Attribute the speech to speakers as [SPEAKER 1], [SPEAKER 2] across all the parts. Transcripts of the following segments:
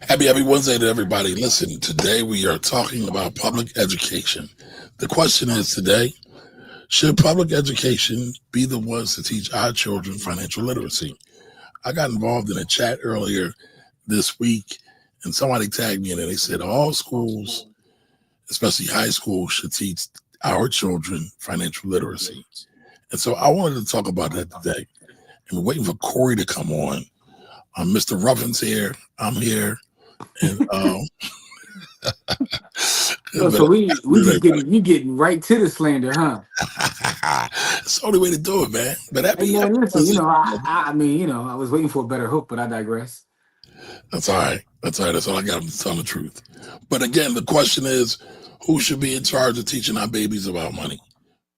[SPEAKER 1] Happy Wednesday to everybody. Listen, today we are talking about public education. The question is today, should public education be the ones to teach our children financial literacy? I got involved in a chat earlier this week and somebody tagged me in and they said all schools, especially high schools, should teach our children financial literacy. And so I wanted to talk about that today. And we're waiting for Corey to come on. Mr. Ruffin's here. I'm here. And
[SPEAKER 2] So we just getting right to the slander, huh?
[SPEAKER 1] it's the only way to do it, man. But
[SPEAKER 2] Hey man, listen, I mean, I was waiting for a better hook, but I digress.
[SPEAKER 1] That's all right. That's all right. That's all I got to tell the truth. But again, the question is, who should be in charge of teaching our babies about money?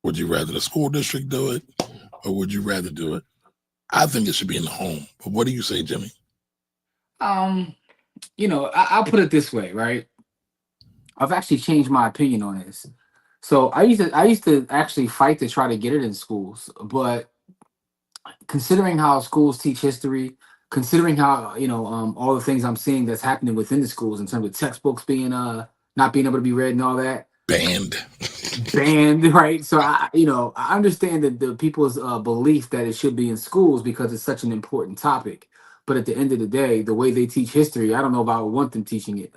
[SPEAKER 1] Would you rather the school district do it, or would you rather do it? I think it should be in the home. But what do you say, Jimmy?
[SPEAKER 2] I'll put it this way, right? I've actually changed my opinion on this. So I used to actually fight to try to get it in schools, but considering how schools teach history, considering how all the things I'm seeing that's happening within the schools in terms of textbooks being not being able to be read and all that,
[SPEAKER 1] Banned.
[SPEAKER 2] right? So I understand that the people's belief that it should be in schools because it's such an important topic. But at the end of the day, the way they teach history, I don't know if I would want them teaching it.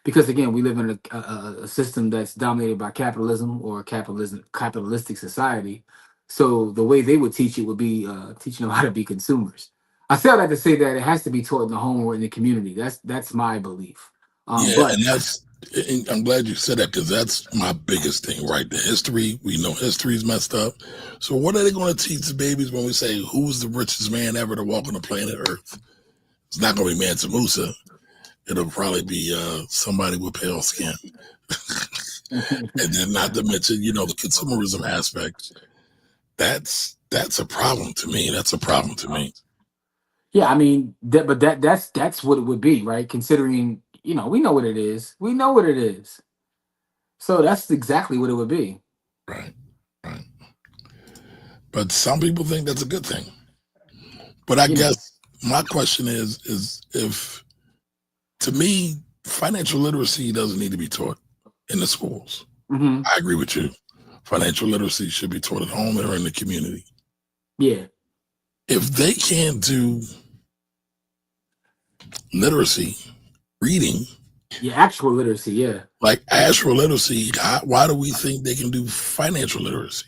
[SPEAKER 2] Because again, we live in a system that's dominated by capitalism or capitalistic society. So the way they would teach it would be teaching them how to be consumers. I say all that to say that it has to be taught in the home or in the community. That's my belief.
[SPEAKER 1] Yeah, and I'm glad you said that because that's my biggest thing, right? The history, we know history's messed up. So what are they going to teach the babies when we say, who's the richest man ever to walk on the planet Earth? It's not going to be Mansa Musa. It'll probably be somebody with pale skin. And then not to mention, the consumerism aspect. That's a problem to me. That's a problem to me.
[SPEAKER 2] Yeah, I mean, that's what it would be, right? Considering, we know what it is. We know what it is. So that's exactly what it would be.
[SPEAKER 1] Right, right. But some people think that's a good thing. But I guess my question is if, to me, financial literacy doesn't need to be taught in the schools.
[SPEAKER 2] Mm-hmm.
[SPEAKER 1] I agree with you. Financial literacy should be taught at home or in the community.
[SPEAKER 2] Yeah.
[SPEAKER 1] If they can't do literacy, reading.
[SPEAKER 2] Yeah, actual literacy, yeah.
[SPEAKER 1] Like actual literacy, why do we think they can do financial literacy?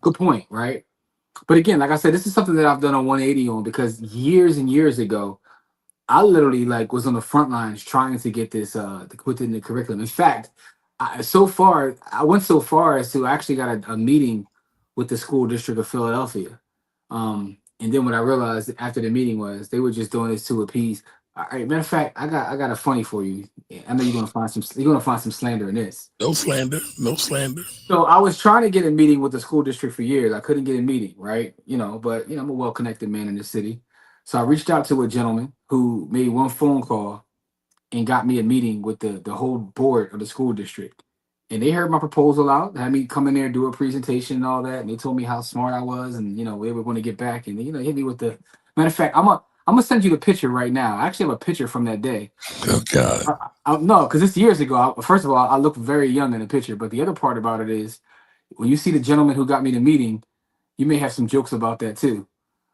[SPEAKER 2] Good point, right? But again, like I said, this is something that I've done a 180 on because years and years ago, I literally was on the front lines trying to get this to put in the curriculum. In fact, I went so far as to actually got a meeting with the school district of Philadelphia. And then what I realized after the meeting was they were just doing this to appease. All right, matter of fact, I got a funny for you. I know you're gonna find some slander in this.
[SPEAKER 1] No slander, no slander.
[SPEAKER 2] So I was trying to get a meeting with the school district for years. I couldn't get a meeting, right? But I'm a well-connected man in the city. So I reached out to a gentleman who made one phone call and got me a meeting with the whole board of the school district. And they heard my proposal out, had me come in there, do a presentation and all that. And they told me how smart I was and, they were going to get back and, hit me with the matter of fact, I'm going to send you the picture right now. I actually have a picture from that day.
[SPEAKER 1] Oh, God.
[SPEAKER 2] No, because it's years ago. First of all, I look very young in the picture. But the other part about it is when you see the gentleman who got me the meeting, you may have some jokes about that, too.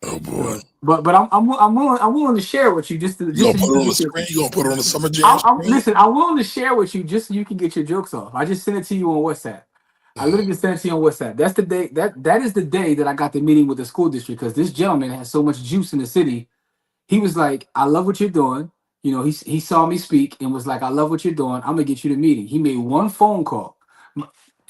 [SPEAKER 1] Oh boy!
[SPEAKER 2] But I'm willing to share with you just to.
[SPEAKER 1] You gonna put it on the screen? You gonna put it on the summer jam?
[SPEAKER 2] Listen, I'm willing to share with you just so you can get your jokes off. I just sent it to you on WhatsApp. I literally just sent it to you on WhatsApp. That's the day that is the day that I got the meeting with the school district because this gentleman has so much juice in the city. He was like, "I love what you're doing." He saw me speak and was like, "I love what you're doing. I'm gonna get you the meeting." He made one phone call.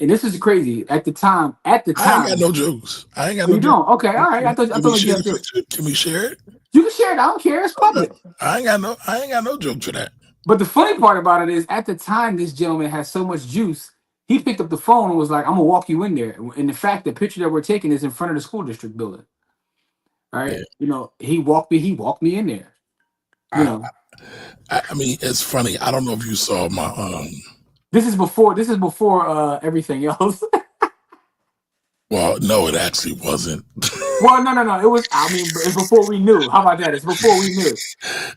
[SPEAKER 2] And this is crazy. At the time,
[SPEAKER 1] I ain't got no jokes. I ain't got no
[SPEAKER 2] jokes. You don't? Okay, all right. I thought you had jokes.
[SPEAKER 1] Can we share it?
[SPEAKER 2] You can share it. I don't care. It's public.
[SPEAKER 1] I ain't got no joke for that.
[SPEAKER 2] But the funny part about it is, at the time, this gentleman had so much juice. He picked up the phone and was like, "I'm gonna walk you in there." And in fact, the picture that we're taking is in front of the school district building. All right. Yeah. He walked me in there.
[SPEAKER 1] I mean, it's funny. I don't know if you saw my
[SPEAKER 2] This is before everything else.
[SPEAKER 1] Well, no, it actually wasn't.
[SPEAKER 2] Well, no. It was. I mean, it's before we knew. How about that? It's before we knew.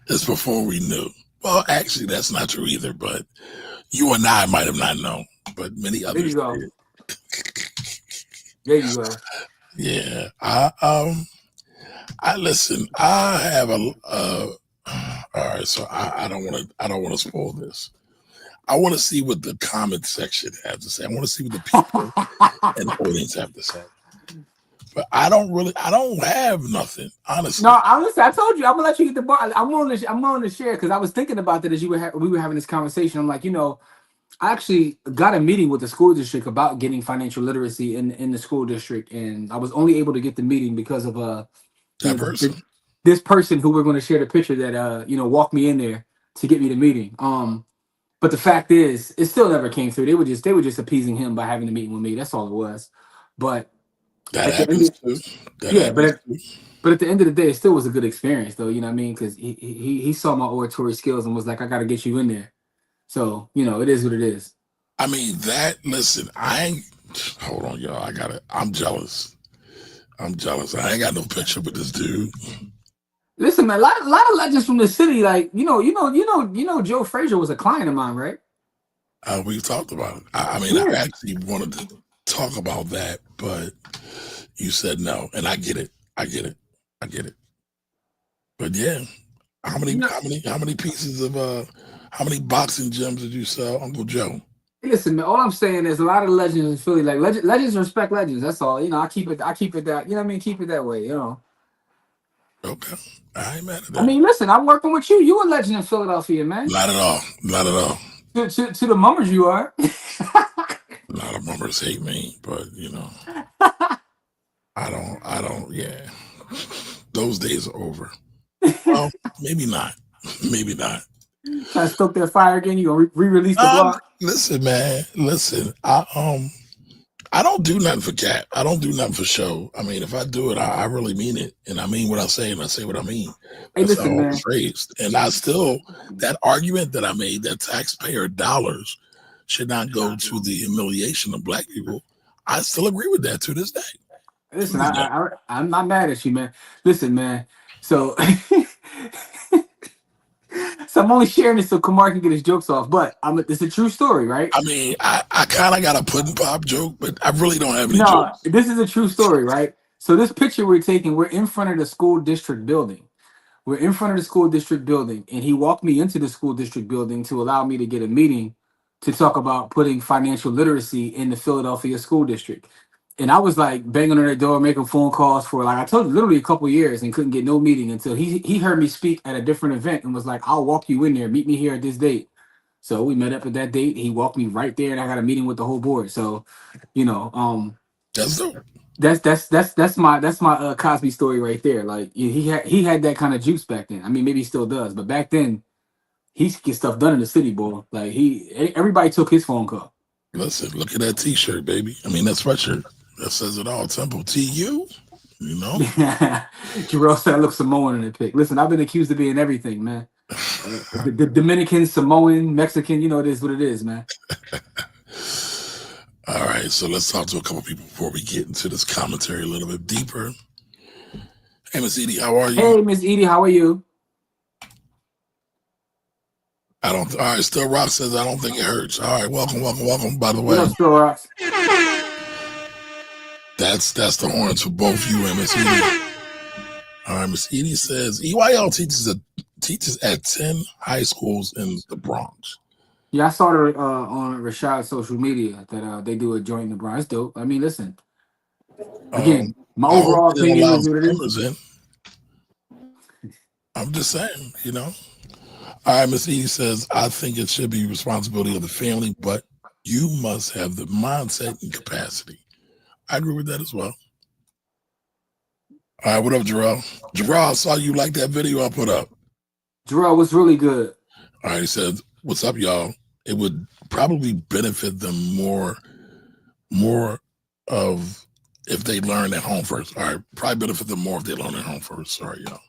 [SPEAKER 1] It's before we knew. Well, actually, that's not true either. But you and I might have not known, but many
[SPEAKER 2] There you
[SPEAKER 1] others
[SPEAKER 2] go.
[SPEAKER 1] did.
[SPEAKER 2] There you go.
[SPEAKER 1] Yeah. I listen. I have a. All right. So I don't want to. I don't want to spoil this. I want to see what the comment section has to say. I want to see what the people and the audience have to say. But I don't have nothing, honestly.
[SPEAKER 2] No, honestly, I told you I'm gonna let you get the bar. I'm willing to share because I was thinking about that as we were having this conversation. I'm like, I actually got a meeting with the school district about getting financial literacy in the school district, and I was only able to get the meeting because of you
[SPEAKER 1] That
[SPEAKER 2] know,
[SPEAKER 1] person.
[SPEAKER 2] this person who we're going to share the picture that walked me in there to get me the meeting. But the fact is, it still never came through. They were just appeasing him by having the meeting with me. That's all it was. But
[SPEAKER 1] That
[SPEAKER 2] at the end,
[SPEAKER 1] happens too. That
[SPEAKER 2] yeah,
[SPEAKER 1] happens too.
[SPEAKER 2] but at the end of the day, it still was a good experience, though. You know what I mean? Because he saw my oratory skills and was like, "I got to get you in there." So it is what it is.
[SPEAKER 1] I mean, listen, I ain't, hold on, y'all. I'm jealous. I'm jealous. I ain't got no picture with this dude.
[SPEAKER 2] Listen, man, a lot of legends from the city, like Joe Frazier was a client of mine, right?
[SPEAKER 1] We've talked about it. I mean, I
[SPEAKER 2] Yeah.
[SPEAKER 1] actually wanted to talk about that, but you said no. And I get it. I get it. I get it. But yeah, how many,
[SPEAKER 2] You know,
[SPEAKER 1] how many, how many pieces of, how many boxing gyms did you sell, Uncle Joe?
[SPEAKER 2] listen, man. All I'm saying is a lot of legends in Philly, like legends respect legends. That's all. I keep it that. You know what I mean? Keep it that way.
[SPEAKER 1] Okay. I ain't mad at
[SPEAKER 2] I
[SPEAKER 1] that.
[SPEAKER 2] mean, listen, I'm working with you. You a legend in Philadelphia, man.
[SPEAKER 1] Not at all. Not at all.
[SPEAKER 2] To the mummers, you are.
[SPEAKER 1] A lot of members hate me, but yeah. Those days are over. Well, maybe not. Maybe not.
[SPEAKER 2] Trying to stoke that fire again. You gonna re-release the block?
[SPEAKER 1] Listen, man. Listen, I don't do nothing for cat. I don't do nothing for show. I mean, if I do it, I really mean it, and I mean what I say, and I say what I mean.
[SPEAKER 2] Hey,
[SPEAKER 1] That's how
[SPEAKER 2] listen,
[SPEAKER 1] I
[SPEAKER 2] man.
[SPEAKER 1] was raised, and I still that argument that I made that taxpayer dollars should not go to the humiliation of black people. I still agree with that to this day. To
[SPEAKER 2] Listen,
[SPEAKER 1] this day.
[SPEAKER 2] I'm not mad at you, man. Listen, man. So, so I'm only sharing this so Kamar can get his jokes off. But it's a true story, right?
[SPEAKER 1] I mean, I kind of got a pudding pop joke, but I really don't have any
[SPEAKER 2] No,
[SPEAKER 1] jokes.
[SPEAKER 2] this is a true story, right? So this picture we're taking, we're in front of the school district building. We're in front of the school district building, and he walked me into the school district building to allow me to get a meeting to talk about putting financial literacy in the Philadelphia school district. And I was like banging on their door, making phone calls for, like I told you, literally a couple years, and couldn't get no meeting until he heard me speak at a different event and was like, "I'll walk you in there. Meet me here at this date." So we met up at that date. He walked me right there, and I got a meeting with the whole board. So, you know,
[SPEAKER 1] That's dope.
[SPEAKER 2] that's my Cosby story right there. Like he had that kind of juice back then. I mean, maybe he still does, but back then he get stuff done in the city, boy. Like everybody took his phone call.
[SPEAKER 1] Listen, look at that T-shirt, baby. I mean, that sweatshirt that says it all. Temple TU. You know.
[SPEAKER 2] Jarrell said I look Samoan in the pic. Listen, I've been accused of being everything, man. The Dominican, Samoan, Mexican. It is what it is, man.
[SPEAKER 1] All right, so let's talk to a couple people before we get into this commentary a little bit deeper. Hey, Miss Edie, how are you?
[SPEAKER 2] Hey, Miss Edie, how are you?
[SPEAKER 1] All right, Still Rock says I don't think it hurts. All right, welcome. By the
[SPEAKER 2] What
[SPEAKER 1] way,
[SPEAKER 2] up, Still Rocks?
[SPEAKER 1] that's the horns for both you and Miss Edie. All right, Miss Edie says EYL teaches at 10 high schools in the Bronx.
[SPEAKER 2] Yeah, I saw it on Rashad's social media that they do a joint in the Bronx. It's dope. I mean, listen. Again, my
[SPEAKER 1] I hope
[SPEAKER 2] overall
[SPEAKER 1] they don't
[SPEAKER 2] opinion
[SPEAKER 1] allow
[SPEAKER 2] is what it is.
[SPEAKER 1] swimmers in. I'm just saying, All right, Miss Edie says, I think it should be responsibility of the family, but you must have the mindset and capacity. I agree with that as well. All right, what up, Jarrell? Jarrell, I saw you like that video I put up.
[SPEAKER 2] Jarrell was really good.
[SPEAKER 1] All right, he said, what's up, y'all? It would probably benefit them more of if they learn at home first. All right, probably benefit them more if they learn at home first. Sorry, y'all.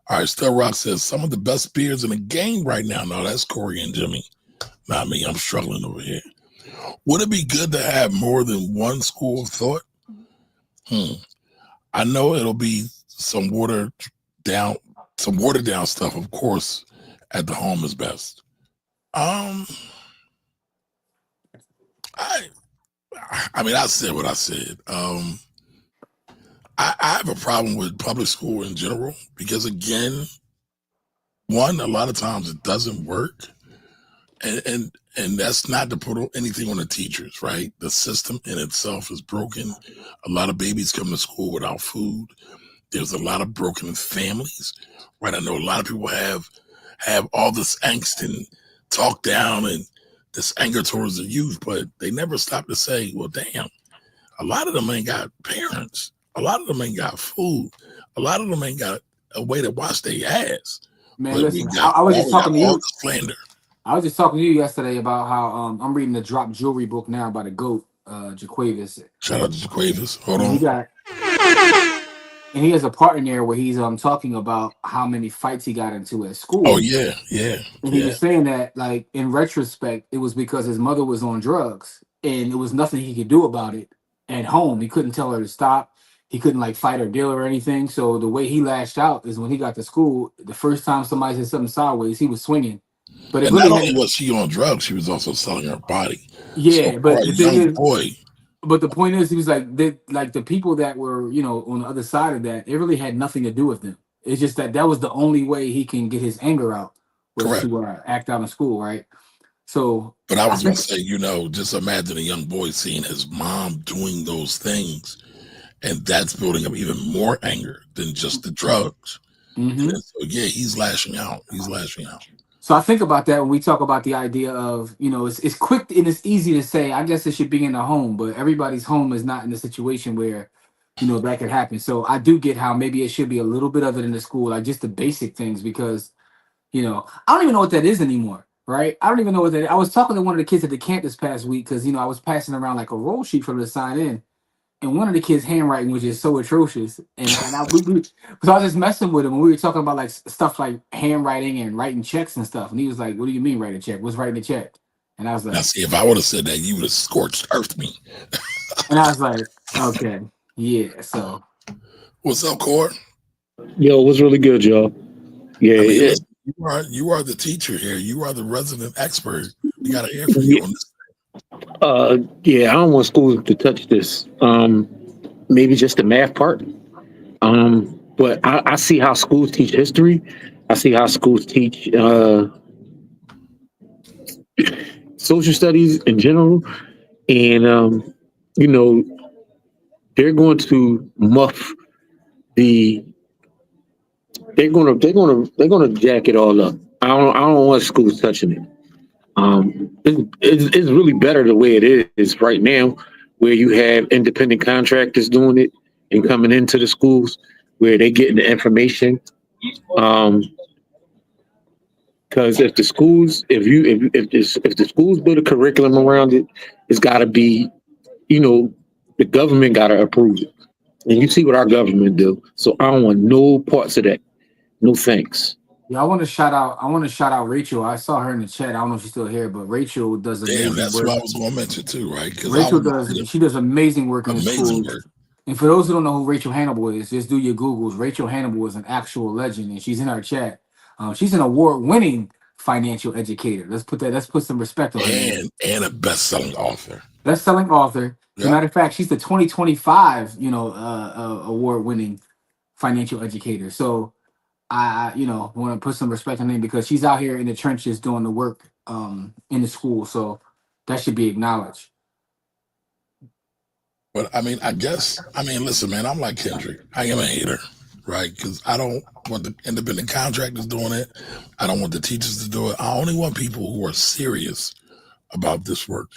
[SPEAKER 1] All right, Still Rock says, some of the best beers in the game right now. No, that's Corey and Jimmy. Not me. I'm struggling over here. Would it be good to have more than one school of thought? I know it'll be some watered down stuff, of course, at the home is best. Um, I I mean, I said what I said. I have a problem with public school in general because, again, one, a lot of times it doesn't work, and that's not to put anything on the teachers, right? The system in itself is broken. A lot of babies come to school without food. There's a lot of broken families, right? I know a lot of people have all this angst and talk down and this anger towards the youth, but they never stop to say, well, damn, a lot of them ain't got parents. A lot of them ain't got food. A lot of them ain't got a way to wash their ass.
[SPEAKER 2] Man,
[SPEAKER 1] But we
[SPEAKER 2] listen,
[SPEAKER 1] got
[SPEAKER 2] I was just
[SPEAKER 1] all
[SPEAKER 2] talking to you.
[SPEAKER 1] the slander.
[SPEAKER 2] I was just talking to you yesterday about how I'm reading the Drop Jewelry book now by the GOAT, Jaquavis.
[SPEAKER 1] Shout out to Jaquavis. Hold
[SPEAKER 2] And he
[SPEAKER 1] on.
[SPEAKER 2] got and he has a part in there where he's talking about how many fights he got into at
[SPEAKER 1] Oh
[SPEAKER 2] school.
[SPEAKER 1] yeah, yeah,
[SPEAKER 2] And he
[SPEAKER 1] yeah.
[SPEAKER 2] was saying that, like, in retrospect, it was because his mother was on drugs and it was nothing he could do about it at home. He couldn't tell her to stop. He couldn't like fight or deal or anything. So the way he lashed out is when he got to school, the first time somebody said something sideways, he was swinging. But it
[SPEAKER 1] And not
[SPEAKER 2] really
[SPEAKER 1] only
[SPEAKER 2] had,
[SPEAKER 1] was she on drugs, she was also selling her body. So
[SPEAKER 2] yeah.
[SPEAKER 1] for
[SPEAKER 2] But
[SPEAKER 1] a
[SPEAKER 2] the thing
[SPEAKER 1] young
[SPEAKER 2] is,
[SPEAKER 1] boy,
[SPEAKER 2] but the point is, he was like the people that were, on the other side of that, it really had nothing to do with them. It's just that that was the only way he can get his anger out was
[SPEAKER 1] correct.
[SPEAKER 2] to act out in school, right? So
[SPEAKER 1] But I
[SPEAKER 2] I
[SPEAKER 1] was going
[SPEAKER 2] think,
[SPEAKER 1] to say, just imagine a young boy seeing his mom doing those things, and that's building up even more anger than just the drugs. And
[SPEAKER 2] mhm.
[SPEAKER 1] then, so yeah, he's lashing out. He's lashing out.
[SPEAKER 2] So I think about that when we talk about the idea of, it's quick and it's easy to say, I guess it should be in the home, but everybody's home is not in the situation where, that could happen. So I do get how maybe it should be a little bit of it in the school, like just the basic things, because, I don't even know what that is anymore. Right. I don't even know what that is. I was talking to one of the kids at the camp this past week because, I was passing around like a roll sheet for them to sign in. And one of the kids' handwriting was just so atrocious. So I was just messing with him, and we were talking about like stuff like handwriting and writing checks and stuff. And he was like, "What do you mean write a check? What's writing a check?" And I was
[SPEAKER 1] Now,
[SPEAKER 2] like,
[SPEAKER 1] see, if I would have said that, you would have scorched earth me.
[SPEAKER 2] "Okay, yeah." So
[SPEAKER 1] What's up, Core?
[SPEAKER 3] Yo, what's really good, y'all?
[SPEAKER 1] I mean,
[SPEAKER 3] Yeah,
[SPEAKER 1] listen, you are the teacher here. You are the resident expert. We got to hear from you on this.
[SPEAKER 3] yeah. I don't want schools to touch this. Maybe just the math part. But I see how schools teach history. I see how schools teach social studies in general, and you know, they're going to muff the. They're gonna jack it all up. I don't want schools touching it. It's really better the way it is right now, where you have independent contractors doing it and coming into the schools where they getting the information. Um, because if the schools, if the schools build a curriculum around it, it's got to be, you know, the government got to approve it, and you see what our government do. So I don't want no parts of that. No thanks.
[SPEAKER 2] yeah, I want to shout out Rachel. I saw her in the chat. I don't know if she's still here, but Rachel does
[SPEAKER 1] Damn,
[SPEAKER 2] amazing
[SPEAKER 1] that's who
[SPEAKER 2] work.
[SPEAKER 1] I was going to mention too, right? Because I
[SPEAKER 2] Rachel
[SPEAKER 1] want
[SPEAKER 2] does
[SPEAKER 1] to
[SPEAKER 2] she does amazing work in the
[SPEAKER 1] amazing
[SPEAKER 2] schools.
[SPEAKER 1] work.
[SPEAKER 2] And for those who don't know who Rachel Hannibal is, just do your Googles. Rachel Hannibal is an actual legend, and she's in our chat. She's an award-winning financial educator. Let's put some respect on her name.
[SPEAKER 1] And a best-selling author.
[SPEAKER 2] Best-selling author. As a
[SPEAKER 1] Yep.
[SPEAKER 2] matter of fact, she's the 2025, award-winning financial educator. So I want to put some respect on her name because she's out here in the trenches doing the work in the school. So that should be acknowledged.
[SPEAKER 1] But I mean, listen, man, I'm like Kendrick. I am a hater, right? Because I don't want the independent contractors doing it. I don't want the teachers to do it. I only want people who are serious about this work.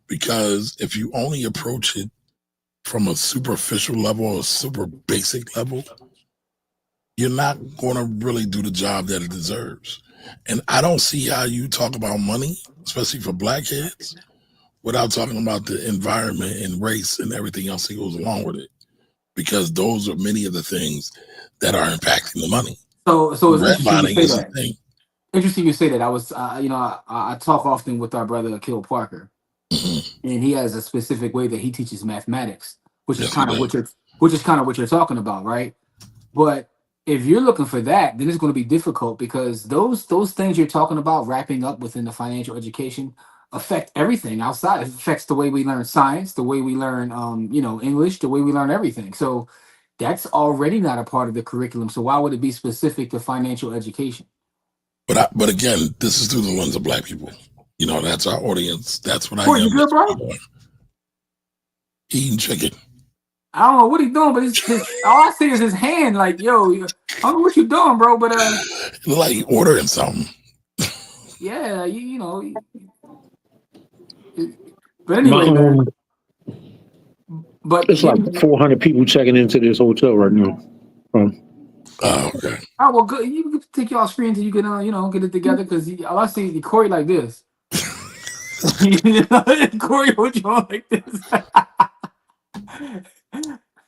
[SPEAKER 1] Because if you only approach it from a superficial level or a super basic level, you're not going to really do the job that it deserves. And I don't see how you talk about money, especially for black kids, without talking about the environment and race and everything else that goes along with it. Because those are many of the things that are impacting the money.
[SPEAKER 2] So it's interesting you
[SPEAKER 1] Redlining
[SPEAKER 2] say
[SPEAKER 1] is a
[SPEAKER 2] that.
[SPEAKER 1] thing.
[SPEAKER 2] Interesting you say that. I talk often with our brother Akil Parker,
[SPEAKER 1] Mhm.
[SPEAKER 2] and he has a specific way that he teaches mathematics, which is
[SPEAKER 1] Yes, he
[SPEAKER 2] kind of
[SPEAKER 1] does.
[SPEAKER 2] what you're talking about, right? But if you're looking for that, then it's going to be difficult because those things you're talking about wrapping up within the financial education affect everything outside. It affects the way we learn science, the way we learn English, the way we learn everything. So that's already not a part of the curriculum. So why would it be specific to financial education?
[SPEAKER 1] But again, this is through the lens of Black people. That's our audience. That's what I
[SPEAKER 2] Corey,
[SPEAKER 1] am.
[SPEAKER 2] you good, bro?
[SPEAKER 1] Eating chicken.
[SPEAKER 2] I don't know what he's doing, but all I see is his hand. Like, yo, I don't know what you doing, bro. But
[SPEAKER 1] it look like he ordering something.
[SPEAKER 2] Yeah, you know. But anyway, man. But
[SPEAKER 3] it's like 400 people checking into this hotel right now.
[SPEAKER 1] Oh, okay.
[SPEAKER 2] Oh, well, good. You can take y'all screen until you can, get it together. Because all I see is Corey like this. Corey, what you on like this?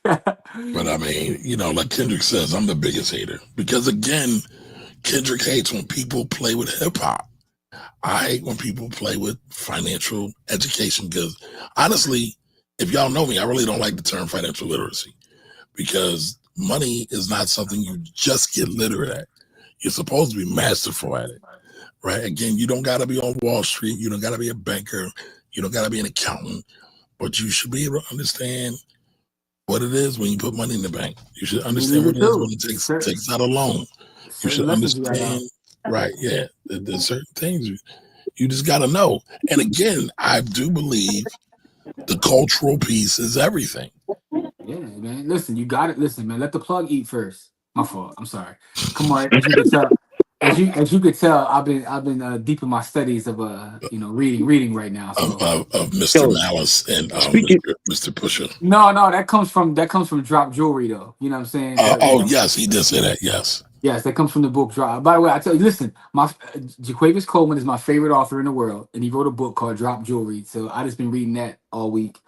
[SPEAKER 1] But I mean, like Kendrick says, I'm the biggest hater because again, Kendrick hates when people play with hip hop. I hate when people play with financial education because honestly, if y'all know me, I really don't like the term financial literacy because money is not something you just get literate at. You're supposed to be masterful at it, right? Again, you don't got to be on Wall Street. You don't got to be a banker. You don't got to be an accountant, but you should be able to understand what it is when you put money in the bank. You should understand what it is when it takes out a loan. You should understand, right? Yeah, there's certain things you just got to know. And again, I do believe the cultural piece is everything.
[SPEAKER 2] Yeah, man. Listen, you got it. Listen, man. Let the plug eat first. My fault. I'm sorry. Come on, as you can tell. As you could tell, I've been deep in my studies of reading right now. So.
[SPEAKER 1] Of Mr. Malice and Mr. Pusher.
[SPEAKER 2] No, that comes from Drop Jewelry though. You know what I'm saying?
[SPEAKER 1] Yes, he did say that. Yes.
[SPEAKER 2] Yes, that comes from the book Drop. By the way, I tell you, listen, Jaquavius Coleman is my favorite author in the world, and he wrote a book called Drop Jewelry. So I just been reading that all week.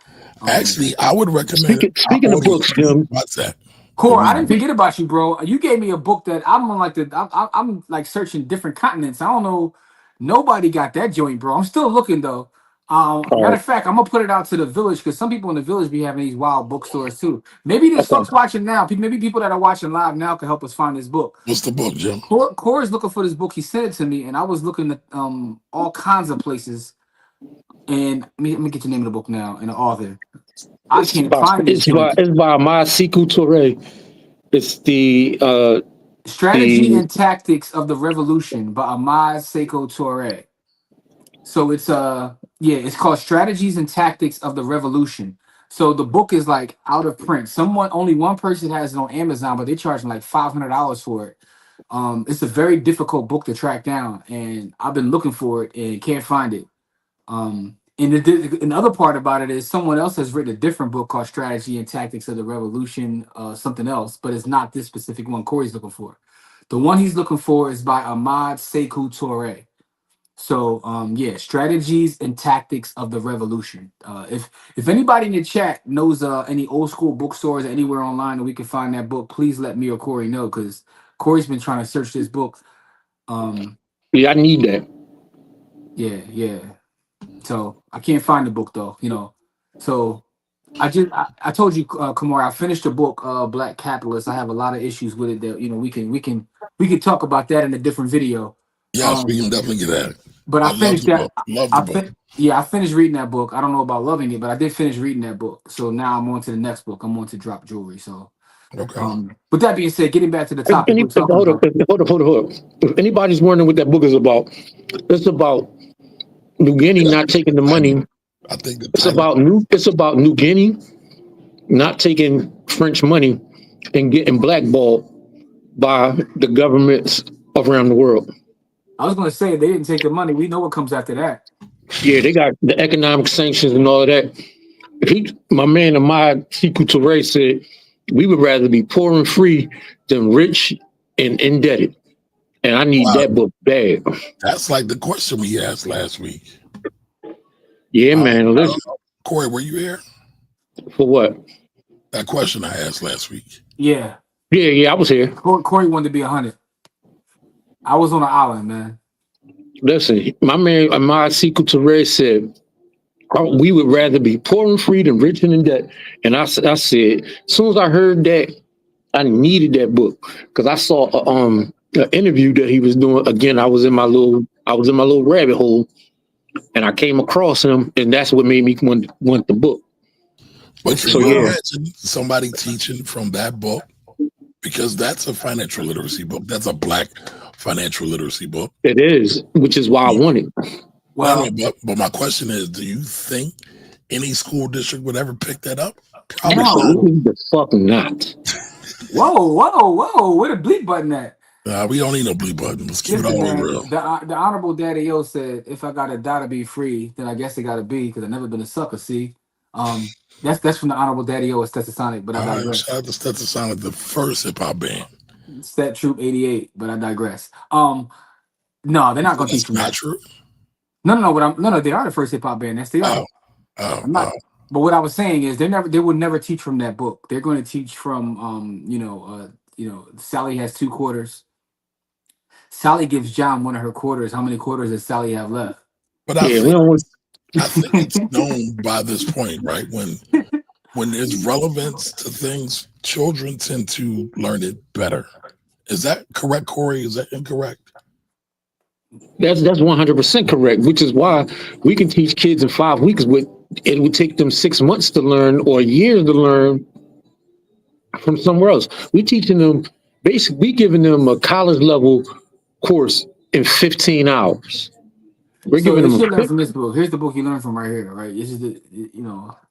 [SPEAKER 1] Actually, I would recommend.
[SPEAKER 3] Speaking of books, Jim.
[SPEAKER 1] What's that?
[SPEAKER 2] Core, I didn't forget about you, bro. You gave me a book that I'm on I'm like searching different continents. I don't know. Nobody got that joint, bro. I'm still looking though. Matter of fact, I'm gonna put it out to the village because some people in the village be having these wild bookstores too. Maybe there's folks watching now. Maybe people that are watching live now can help us find this book.
[SPEAKER 1] What's the book, Jim?
[SPEAKER 2] Core is looking for this book. He sent it to me, and I was looking at all kinds of places. And let me get the name of the book now and the author. I can't find it.
[SPEAKER 3] It's by Sekou Touré. It's the
[SPEAKER 2] Strategy and Tactics of the Revolution by Ahmad Sekou Touré. So it's called Strategies and Tactics of the Revolution. So the book is like out of print. Only one person has it on Amazon, but they're charging like $500 for it. It's a very difficult book to track down, and I've been looking for it and can't find it. And the other part about it is someone else has written a different book called Strategy and Tactics of the Revolution, something else, but it's not this specific one Corey's looking for. The one he's looking for is by Ahmad Sekou Touré. So, Strategies and Tactics of the Revolution. If anybody in the chat knows any old school bookstores anywhere online that we can find that book, please let me or Corey know because Corey's been trying to search this book.
[SPEAKER 3] Yeah, I need that.
[SPEAKER 2] Yeah. So I can't find the book though, So I told you, Kamar, I finished the book, Black Capitalist. I have a lot of issues with it that we can talk about that in a different video.
[SPEAKER 1] Yes, we can definitely get at it.
[SPEAKER 2] But I finished that.
[SPEAKER 1] Love the book.
[SPEAKER 2] I finished reading that book. I don't know about loving it, but I did finish reading that book. So now I'm on to the next book. I'm on to Drop Jewelry. So,
[SPEAKER 1] okay.
[SPEAKER 2] With that being said, getting back to the topic.
[SPEAKER 3] Hold up. If anybody's wondering what that book is about, it's about New Guinea not taking the money.
[SPEAKER 1] I think
[SPEAKER 3] it's about New Guinea not taking French money and getting blackballed by the governments around the world.
[SPEAKER 2] I was going to say they didn't take the money. We know what comes after that.
[SPEAKER 3] Yeah, they got the economic sanctions and all of that. My man Ahmad Sekou Touré said, we would rather be poor and free than rich and indebted. And I need that book bad.
[SPEAKER 1] That's like the question we asked last week.
[SPEAKER 3] Yeah, man. Listen.
[SPEAKER 1] Corey, were you here?
[SPEAKER 3] For what?
[SPEAKER 1] That question I asked last week.
[SPEAKER 2] Yeah.
[SPEAKER 3] Yeah, I was here.
[SPEAKER 2] Corey wanted to be 100. I was on an island, man.
[SPEAKER 3] Listen, my man Ahmad Sekou Touré said, we would rather be poor and free than rich and in debt. And I said, as soon as I heard that, I needed that book because I saw an interview that he was doing. Again, I was in my little rabbit hole, and I came across him, and that's what made me want the book.
[SPEAKER 1] But can
[SPEAKER 3] So
[SPEAKER 1] you
[SPEAKER 3] yeah,
[SPEAKER 1] imagine somebody teaching from that book? Because that's a financial literacy book. That's a Black financial literacy book.
[SPEAKER 3] it is, which is why I want it.
[SPEAKER 2] Well,
[SPEAKER 1] But my question is, do you think any school district would ever pick that up? Probably
[SPEAKER 2] no.
[SPEAKER 1] not.
[SPEAKER 3] Absolutely the fuck not.
[SPEAKER 2] Whoa! Where the bleep button at?
[SPEAKER 1] We don't need no blue button. Let's keep it
[SPEAKER 2] Listen,
[SPEAKER 1] all the way
[SPEAKER 2] man.
[SPEAKER 1] real.
[SPEAKER 2] The honorable Daddy O said, "If I got a die to be free, then I guess it got to be because I've never been a sucker." See, that's from the honorable Daddy O at Stetsasonic, but I
[SPEAKER 1] All right,
[SPEAKER 2] digress.
[SPEAKER 1] shout out to Stetsasonic, the first hip hop band.
[SPEAKER 2] Stat Troop 88, but I digress. No, they're not gonna teach
[SPEAKER 1] That's
[SPEAKER 2] from
[SPEAKER 1] not
[SPEAKER 2] that.
[SPEAKER 1] true.
[SPEAKER 2] No, they are the first hip hop band. Yes, they are.
[SPEAKER 1] Oh,
[SPEAKER 2] I'm not. But what I was saying is they would never teach from that book. They're going to teach from Sally has 2 quarters. Sally gives John one of her quarters. How many quarters does Sally have left?
[SPEAKER 1] But I
[SPEAKER 3] Yeah, we
[SPEAKER 1] think
[SPEAKER 3] don't want.
[SPEAKER 1] it's known by this point, right? When there's relevance to things, children tend to learn it better. Is that correct, Corey? Is that incorrect?
[SPEAKER 3] That's 100% correct. Which is why we can teach kids in 5 weeks. What it would take them 6 months to learn or years to learn from somewhere else. We teaching them basically. We giving them a college level course in 15 hours. We're
[SPEAKER 2] So
[SPEAKER 3] giving
[SPEAKER 2] they
[SPEAKER 3] them
[SPEAKER 2] should learn from this book. Here's the book you learn from right here, right? This is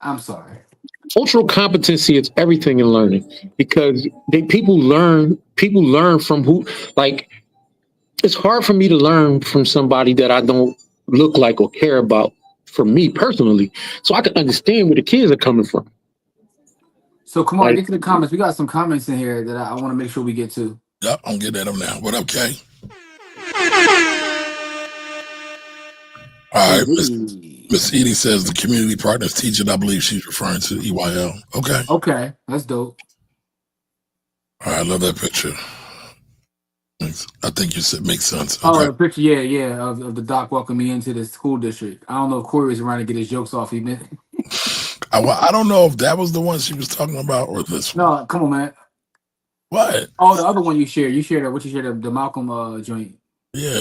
[SPEAKER 2] I'm sorry.
[SPEAKER 3] cultural competency is everything in learning because people learn from who, like, it's hard for me to learn from somebody that I don't look like or care about, for me personally, so I can understand where the kids are coming from.
[SPEAKER 2] So come on,
[SPEAKER 3] Like,
[SPEAKER 2] get to the comments. We got some comments in here that I want to make sure we get to.
[SPEAKER 1] Yep, I'm getting at them now. What up, Kay? All right, Miss Edie says the community partners teaching. I believe she's referring to EYL.
[SPEAKER 2] Okay, that's dope.
[SPEAKER 1] All right, I love that picture. I think you said makes sense.
[SPEAKER 2] Oh, the picture, yeah, of the doc welcoming me into the school district. I don't know if Corey was around to get his jokes off. He
[SPEAKER 1] I don't know if that was the one she was talking about or this one.
[SPEAKER 2] No, come on, man.
[SPEAKER 1] What?
[SPEAKER 2] Oh, the other one you shared. You shared what you shared the Malcolm joint.
[SPEAKER 1] Yeah.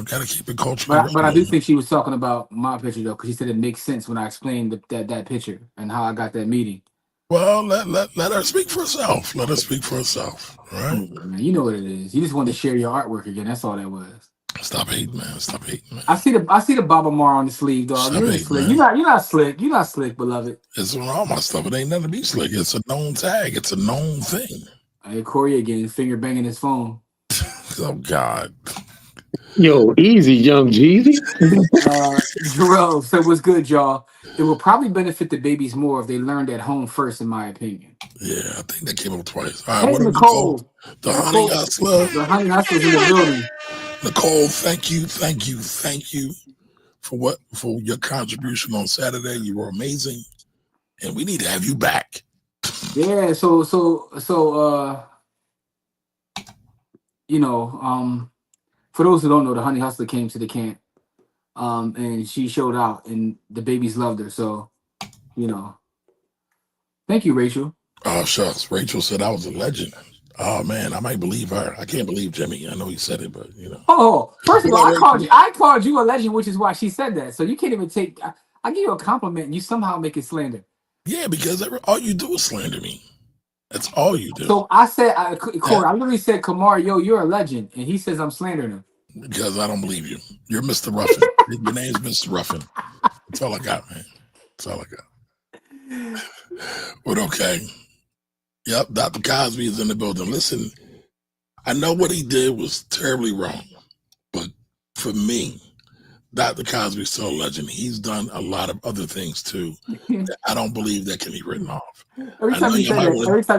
[SPEAKER 1] Gotta keep it cultural.
[SPEAKER 2] But I do think she was talking about my picture though, because she said it makes sense when I explained that picture and how I got that meeting.
[SPEAKER 1] Well, let her speak for herself. Let her speak for herself. All right.
[SPEAKER 2] Man, you know what it is. You just wanted to share your artwork again. That's all that was.
[SPEAKER 1] Stop hating, man. Stop hating, man.
[SPEAKER 2] I see the Baba Mar on the sleeve, dog.
[SPEAKER 1] Stop hating,
[SPEAKER 2] slick.
[SPEAKER 1] man.
[SPEAKER 2] You're not slick. You're not slick, beloved.
[SPEAKER 1] It's on all my stuff. It ain't nothing to be slick. It's a known tag. It's a known thing.
[SPEAKER 2] Hey, Corey again, finger banging his phone.
[SPEAKER 1] Oh God.
[SPEAKER 3] yo, easy, young Jeezy.
[SPEAKER 2] Jerome said, "What's good, y'all? It will probably benefit the babies more if they learned at home first, in my opinion."
[SPEAKER 1] Yeah, I think that came up twice. All right,
[SPEAKER 2] Hey,
[SPEAKER 1] what up,
[SPEAKER 2] Nicole?
[SPEAKER 1] The honey hustler.
[SPEAKER 2] The honey hustler's in the building.
[SPEAKER 1] Nicole, thank you for your contribution on Saturday. You were amazing, and we need to have you back.
[SPEAKER 2] Yeah, so for those who don't know, the honey hustler came to the camp, and she showed out, and the babies loved her. So, thank you, Rachel.
[SPEAKER 1] Oh shucks, Rachel said I was a legend. Oh man, I might believe her. I can't believe Jimmy. I know he said it, but
[SPEAKER 2] Oh, first of
[SPEAKER 1] You
[SPEAKER 2] all,
[SPEAKER 1] know,
[SPEAKER 2] I called you a legend, which is why she said that. So you can't even take. I give you a compliment, and you somehow make it slander.
[SPEAKER 1] Yeah, because all you do is slander me. That's all you do.
[SPEAKER 2] So I said, Corey, I literally said, Camari, yo, you're a legend, and he says I'm slandering him.
[SPEAKER 1] Because I don't believe you. You're Mr. Ruffin. Your name's Mr. Ruffin. That's all I got, man. That's all I got. But okay. Yep, Dr. Cosby is in the building. Listen, I know what he did was terribly wrong, but for me, Dr. Cosby's still a legend. He's done a lot of other things too that I don't believe that can be written off.
[SPEAKER 2] Every time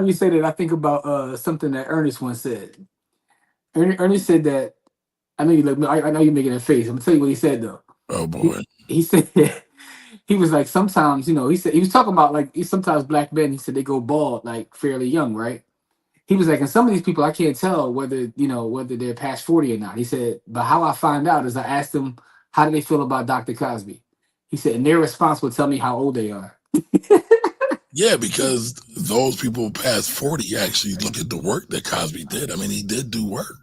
[SPEAKER 2] you say that, I think about something that Ernest once said. Ernest said that. I know you look. I know you're making a face. I'm gonna tell you what he said though.
[SPEAKER 1] Oh boy.
[SPEAKER 2] He said he was like sometimes, he said he was talking about like sometimes black men. He said they go bald like fairly young, right? He was like, and some of these people I can't tell whether they're past 40 or not. He said, but how I find out is I asked them how do they feel about Dr. Cosby. He said, and their response will tell me how old they are.
[SPEAKER 1] Yeah, because those people past 40 actually look at the work that Cosby did. I mean, he did do work.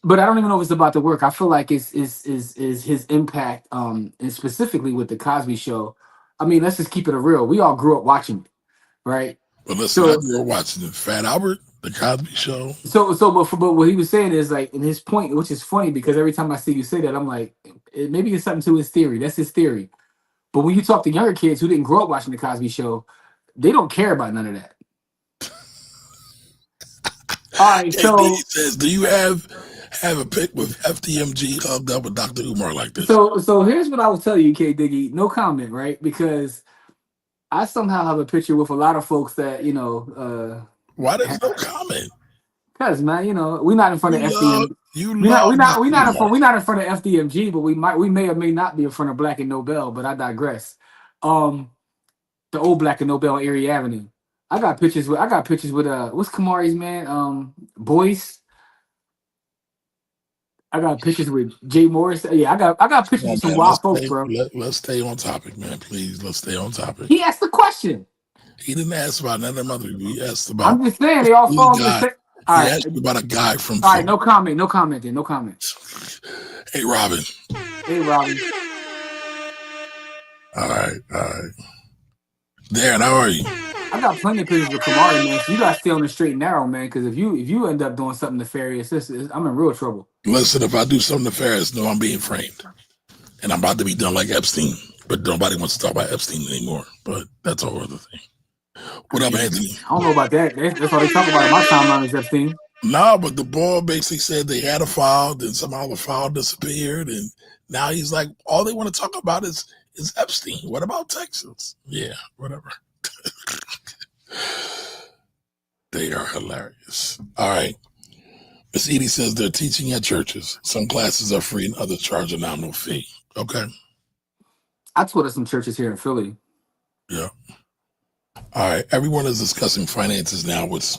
[SPEAKER 2] But I don't even know if it's about the work. I feel like it's his impact, and specifically with the Cosby Show. I mean, let's just keep it real. We all grew up watching it, right?
[SPEAKER 1] But listen, I
[SPEAKER 2] So
[SPEAKER 1] grew up watching the Fat Albert, the Cosby Show.
[SPEAKER 2] but what he was saying is like, in his point, which is funny because every time I see you say that, I'm like, maybe it's something to his theory. That's his theory. But when you talk to younger kids who didn't grow up watching the Cosby Show, they don't care about none of that. All right,
[SPEAKER 1] KD
[SPEAKER 2] so
[SPEAKER 1] says, do you have a pic with FDMG hugged up with Dr. Umar like this?
[SPEAKER 2] so here's what I will tell you, K Diggy. No comment, right? Because I somehow have a picture with a lot of folks that
[SPEAKER 1] Why there's no comment?
[SPEAKER 2] because man, we're not in front of FDMG.
[SPEAKER 1] You love
[SPEAKER 2] We're
[SPEAKER 1] Dr.
[SPEAKER 2] not
[SPEAKER 1] Umar.
[SPEAKER 2] in front of FDMG, but we may or may not be in front of Black and Nobel. But I digress. The old Black and Nobel on Erie Avenue. I got pictures with what's Kamari's man? Boyce. I got pictures with Jay Morris. Yeah, I got pictures with some wild folks, bro.
[SPEAKER 1] Let's stay on topic, man. Please, let's stay on topic.
[SPEAKER 2] He asked the question.
[SPEAKER 1] He didn't ask about none of them other. He asked about.
[SPEAKER 2] I'm just saying they all fall in the same.
[SPEAKER 1] He asked you about a guy from.
[SPEAKER 2] All right, no comment then. No comment.
[SPEAKER 1] Hey, Robin.
[SPEAKER 2] Hey, Robin.
[SPEAKER 1] All right. Darren, how are you?
[SPEAKER 2] I got plenty of pictures with Camari, man. So you got to stay on the straight and narrow, man. Because if you end up doing something nefarious, I'm in real trouble.
[SPEAKER 1] Listen, if I do something nefarious, no, I'm being framed, and I'm about to be done like Epstein. But nobody wants to talk about Epstein anymore. But that's a whole other thing. What up, Anthony?
[SPEAKER 2] I don't know about that. That's all they talk about in my timeline is Epstein.
[SPEAKER 1] No, but the boy basically said they had a file, then somehow the file disappeared, and now he's like, all they want to talk about is Epstein. What about Texas? Yeah, whatever. They are hilarious. All right. Miss Edie says they're teaching at churches. Some classes are free and others charge a nominal fee. Okay.
[SPEAKER 2] I taught at some churches here in Philly.
[SPEAKER 1] Yeah. All right. Everyone is discussing finances now, which is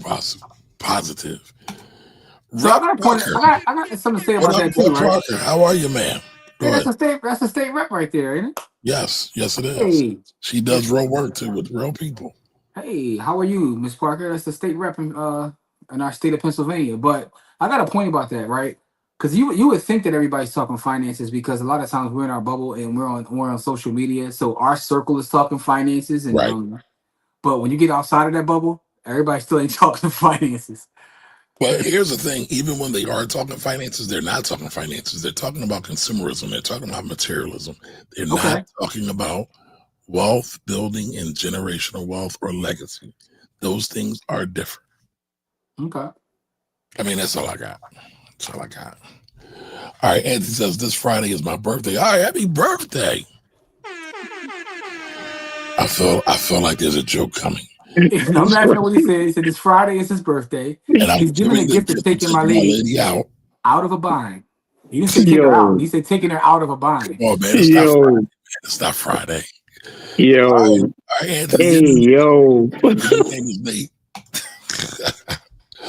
[SPEAKER 1] positive.
[SPEAKER 2] So I got something to say about that too, right?
[SPEAKER 1] Parker, how are you, man?
[SPEAKER 2] That's a state rep right there, ain't it?
[SPEAKER 1] Yes, it is.
[SPEAKER 2] Hey.
[SPEAKER 1] She does real work too with real people.
[SPEAKER 2] Hey, how are you, Miss Parker? That's the state rep in our state of Pennsylvania. But I got a point about that, right? Because you would think that everybody's talking finances because a lot of times we're in our bubble and we're on social media, so our circle is talking finances. And
[SPEAKER 1] right.
[SPEAKER 2] But when you get outside of that bubble, everybody still ain't talking finances.
[SPEAKER 1] But here's the thing: even when they are talking finances, they're not talking finances. They're talking about consumerism. They're talking about materialism. They're not talking about wealth building and generational wealth or legacy. Those things are different.
[SPEAKER 2] Okay.
[SPEAKER 1] I mean, that's all I got. All right, Anthony says this Friday is my birthday. All right, happy birthday. I feel like there's a joke coming.
[SPEAKER 2] I'm not sure what he said. He said this Friday is his birthday.
[SPEAKER 1] And
[SPEAKER 2] he's giving a gift of taking my lady out of a bind. He didn't say take her out. He said taking her out of a bind.
[SPEAKER 1] Oh man, it's not Friday. Man. It's not Friday.
[SPEAKER 3] Yo.
[SPEAKER 1] All right, Anthony,
[SPEAKER 3] hey, yo.
[SPEAKER 1] His name is Nate.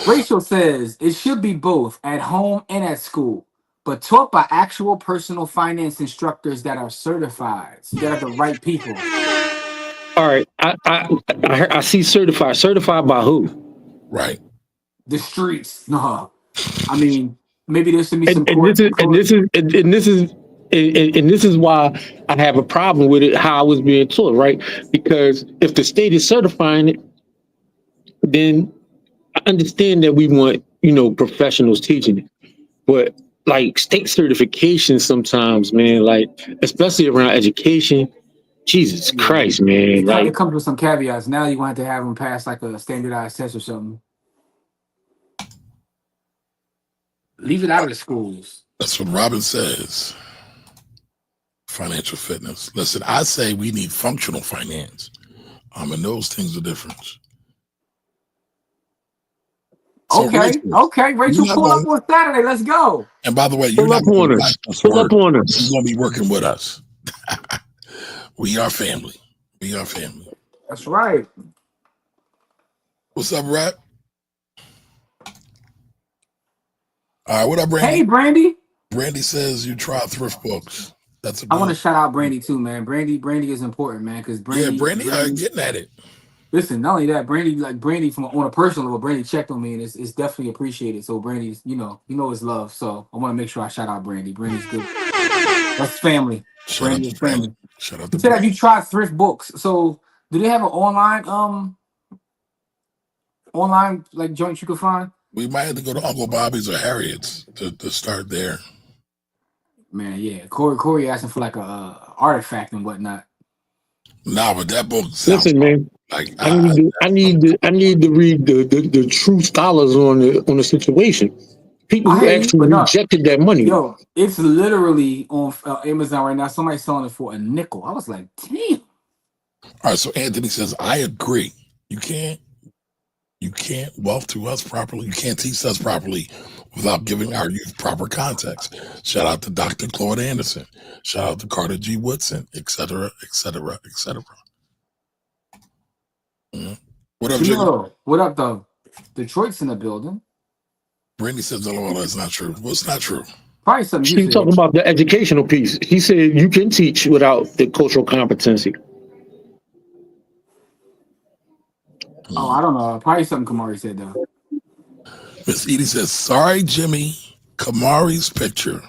[SPEAKER 2] Rachel says it should be both at home and at school, but taught by actual personal finance instructors that are certified. So that are the right people.
[SPEAKER 3] All right, I see certified. Certified by who?
[SPEAKER 1] Right.
[SPEAKER 2] The streets. No, I mean maybe there should be some.
[SPEAKER 3] And this is why I have a problem with it. How I was being taught, right? Because if the state is certifying it, then I understand that we want professionals teaching it, but like state certification sometimes, man, like especially around education. Jesus Christ, man! Like,
[SPEAKER 2] it comes with some caveats. Now you want to have them pass like a standardized test or something. Leave it out of the schools.
[SPEAKER 1] That's what Robin says. Financial fitness. Listen, I say we need functional finance. And those things are different.
[SPEAKER 2] So okay. Rachel, pull up on Saturday. Let's go.
[SPEAKER 1] And by the way,
[SPEAKER 3] you're not going to pull up on us.
[SPEAKER 1] You're going to be working with us. We are family.
[SPEAKER 2] That's right.
[SPEAKER 1] What's up, Rap? All right, what up, Brandy?
[SPEAKER 2] Hey, Brandy.
[SPEAKER 1] Brandy says you try thrift books.
[SPEAKER 2] I want to shout out Brandy too, man. Brandy is important, man. Because Brandy,
[SPEAKER 1] Brandy, getting at it.
[SPEAKER 2] Listen, not only that, Brandy from on a personal level, Brandy checked on me, and it's definitely appreciated. So Brandy's, it's love. So I want to make sure I shout out Brandy. Brandy's good. That's family.
[SPEAKER 1] Shout out
[SPEAKER 2] Brandy
[SPEAKER 1] to
[SPEAKER 2] is
[SPEAKER 1] Brandon.
[SPEAKER 2] family.
[SPEAKER 1] Shout out
[SPEAKER 2] You
[SPEAKER 1] to
[SPEAKER 2] said, have
[SPEAKER 1] Brandon.
[SPEAKER 2] you tried thrift books? So do they have an online like joint you can find?
[SPEAKER 1] We might have to go to Uncle Bobby's or Harriet's to start there.
[SPEAKER 2] Man, yeah. Corey asking for like a artifact and whatnot.
[SPEAKER 1] Nah, but that book sounds
[SPEAKER 3] Listen, man.
[SPEAKER 1] like
[SPEAKER 3] I need to read the true scholars on the situation. People
[SPEAKER 2] I
[SPEAKER 3] who
[SPEAKER 2] hear you,
[SPEAKER 3] actually
[SPEAKER 2] but no,
[SPEAKER 3] rejected that money.
[SPEAKER 2] yo, it's literally on Amazon right now. Somebody's selling it for a nickel. I was like, damn.
[SPEAKER 1] all right. So Anthony says, I agree. You can't wealth to us properly. You can't teach us properly without giving our youth proper context. Shout out to Dr. Claude Anderson. Shout out to Carter G. Woodson, etc., etc., etc. What up, Jiggy?
[SPEAKER 2] Yo, what up, though? Detroit's in the building.
[SPEAKER 1] Brandy says, "Oh, that's not true." What's not true?
[SPEAKER 2] Probably something you
[SPEAKER 3] She's
[SPEAKER 2] said.
[SPEAKER 3] talking about the educational piece. He said you can teach without the cultural competency.
[SPEAKER 2] Oh, I don't know. Probably something Kamari said though.
[SPEAKER 1] Miss Edie says, "Sorry, Jimmy. Kamari's picture.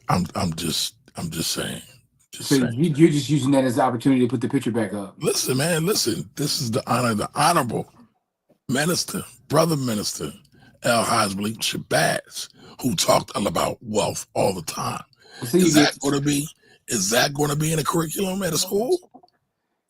[SPEAKER 1] I'm just saying.
[SPEAKER 2] So you're just using that as the opportunity to put the picture back up.
[SPEAKER 1] Listen, man. Listen. This is the honorable minister, brother minister, El Hosbley Shabazz, who talked about wealth all the time.
[SPEAKER 2] So
[SPEAKER 1] Is that going to be in a curriculum at a school?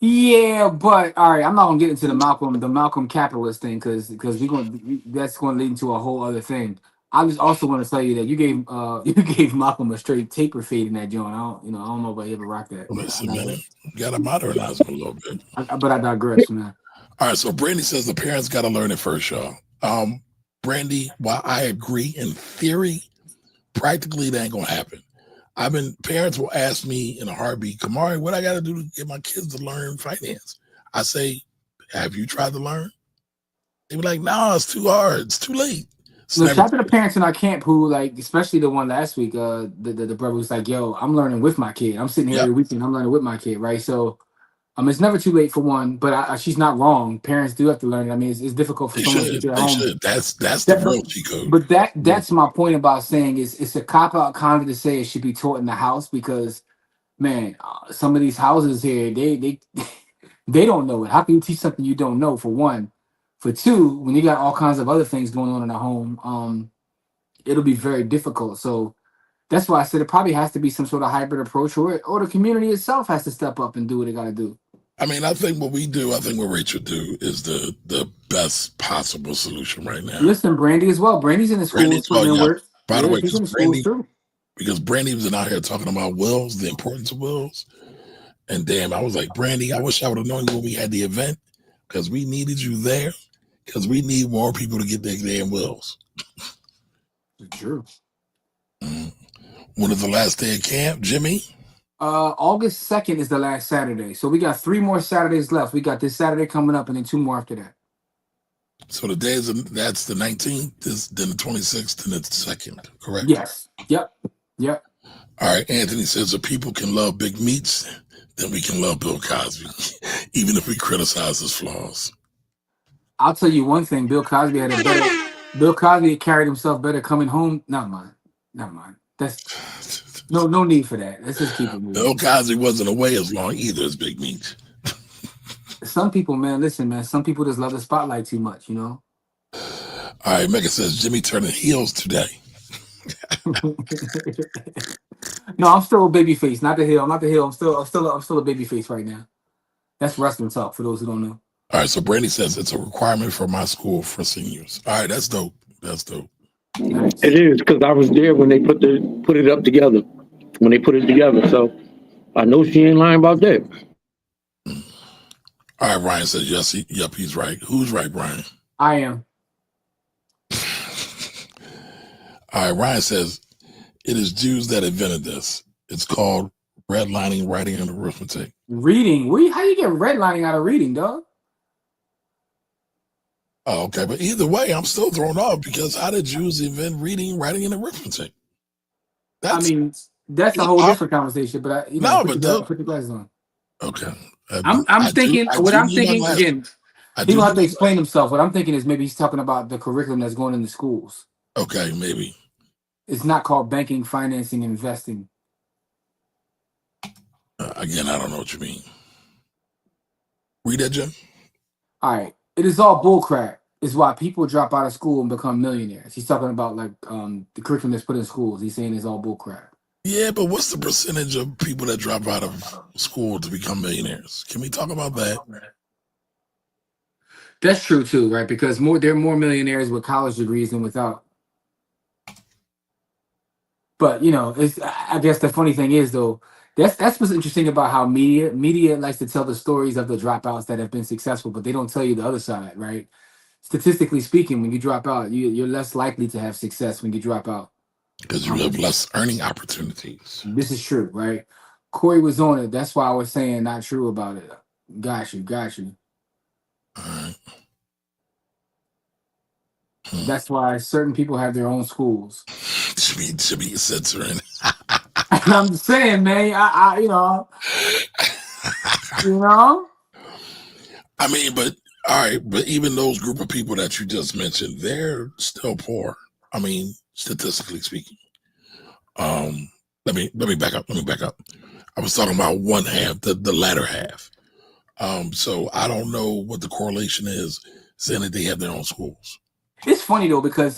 [SPEAKER 2] Yeah, but all right, I'm not gonna get into the Malcolm capitalist thing because that's going to lead into a whole other thing. I just also want to tell you that you gave you gave Malcolm a straight taper fade in that joint. I don't know if I ever rocked that.
[SPEAKER 1] Listen, man, you got to modernize it a little bit.
[SPEAKER 2] But I digress, man.
[SPEAKER 1] All right, so Brandy says the parents got to learn it first, y'all. Brandy, while I agree in theory, practically it ain't gonna happen. Parents will ask me in a heartbeat, Kamari, what I got to do to get my kids to learn finance? I say, have you tried to learn? They be like, no, it's too hard. It's too late.
[SPEAKER 2] Look, shout out to the parents in our camp who, like, especially the one last week, the brother was like, yo, I'm learning with my kid. I'm sitting here every weekend, I'm learning with my kid, right? So it's never too late for one, but she's not wrong. Parents do have to learn it. I mean, it's difficult for someone to get at home.
[SPEAKER 1] That's the real G code.
[SPEAKER 2] But that's my point about saying it's a cop-out kind of to say it should be taught in the house because, man, some of these houses here, they don't know it. How can you teach something you don't know, for one? For two, when you got all kinds of other things going on in the home, it'll be very difficult. So that's why I said it probably has to be some sort of hybrid approach, or the community itself has to step up and do what it got to do.
[SPEAKER 1] I mean, I think what Rachel do is the best possible solution right now.
[SPEAKER 2] Listen, Brandy as well. Brandy's in the school.
[SPEAKER 1] By the way, because Brandy was out here talking about wills, the importance of wills. And damn, I was like, Brandy, I wish I would have known you when we had the event because we needed you there because we need more people to get their damn wills.
[SPEAKER 2] True.
[SPEAKER 1] When is the last day of camp, Jimmy?
[SPEAKER 2] August 2nd is the last Saturday. So we got 3 more Saturdays left. We got this Saturday coming up and then 2 more after that.
[SPEAKER 1] So the days that's the 19th, then the 26th, and the 2nd, correct?
[SPEAKER 2] Yes. Yep.
[SPEAKER 1] All right. Anthony says if people can love big meats, then we can love Bill Cosby, even if we criticize his flaws.
[SPEAKER 2] I'll tell you one thing. Bill Cosby carried himself better coming home. Never mind. That's no need for that. Let's just keep it moving.
[SPEAKER 1] Bill Cosby wasn't away as long either as big meat.
[SPEAKER 2] Some people, man, listen, man. Some people just love the spotlight too much, you know.
[SPEAKER 1] All right, Mega says Jimmy turning heels today.
[SPEAKER 2] No, I'm still a baby face, not the heel. I'm still a baby face right now. That's wrestling talk for those who don't know.
[SPEAKER 1] All right, so Brandy says it's a requirement for my school for seniors. All right, that's dope. Nice.
[SPEAKER 3] It is because I was there when they put it up together. When they put it together, so I know she ain't lying about that.
[SPEAKER 1] All right, Ryan says yes. Yep, he's right. Who's right, Brian?
[SPEAKER 2] I am.
[SPEAKER 1] All right, Ryan says it is Jews that invented this. It's called redlining, writing, and arithmetic.
[SPEAKER 2] Reading? How you get redlining out of reading, dog?
[SPEAKER 1] Oh, okay, but either way, I'm still thrown off because how did Jews invent reading, writing, and arithmetic?
[SPEAKER 2] That's a whole different conversation. But put the glasses on.
[SPEAKER 1] Okay.
[SPEAKER 2] I'm thinking again.
[SPEAKER 1] I
[SPEAKER 2] He
[SPEAKER 1] do
[SPEAKER 2] will
[SPEAKER 1] know
[SPEAKER 2] have to
[SPEAKER 1] that.
[SPEAKER 2] explain himself. What I'm thinking is maybe he's talking about the curriculum that's going into schools.
[SPEAKER 1] Okay, maybe.
[SPEAKER 2] It's not called banking, financing, investing.
[SPEAKER 1] Again, I don't know what you mean. Read that, Jim.
[SPEAKER 2] All right. It is all bullcrap. Is why people drop out of school and become millionaires. He's talking about like the curriculum that's put in schools. He's saying it's all bullcrap.
[SPEAKER 1] Yeah, but what's the percentage of people that drop out of school to become millionaires? Can we talk about that?
[SPEAKER 2] That's true too, right? Because there are more millionaires with college degrees than without. But it's I guess the funny thing is though, that's what's interesting about how media likes to tell the stories of the dropouts that have been successful, but they don't tell you the other side, right? Statistically speaking, when you drop out, you're less likely to have success when you drop out.
[SPEAKER 1] Because you have less earning opportunities.
[SPEAKER 2] This is true, right? Corey was on it. That's why I was saying not true about it. Got you.
[SPEAKER 1] All right.
[SPEAKER 2] That's why certain people have their own schools.
[SPEAKER 1] Should be censoring.
[SPEAKER 2] I'm just saying, man. I
[SPEAKER 1] I mean, but all right, but even those group of people that you just mentioned, they're still poor. I mean, statistically speaking. Let me back up. I was talking about one half, the latter half. So I don't know what the correlation is saying that they have their own schools.
[SPEAKER 2] It's funny though because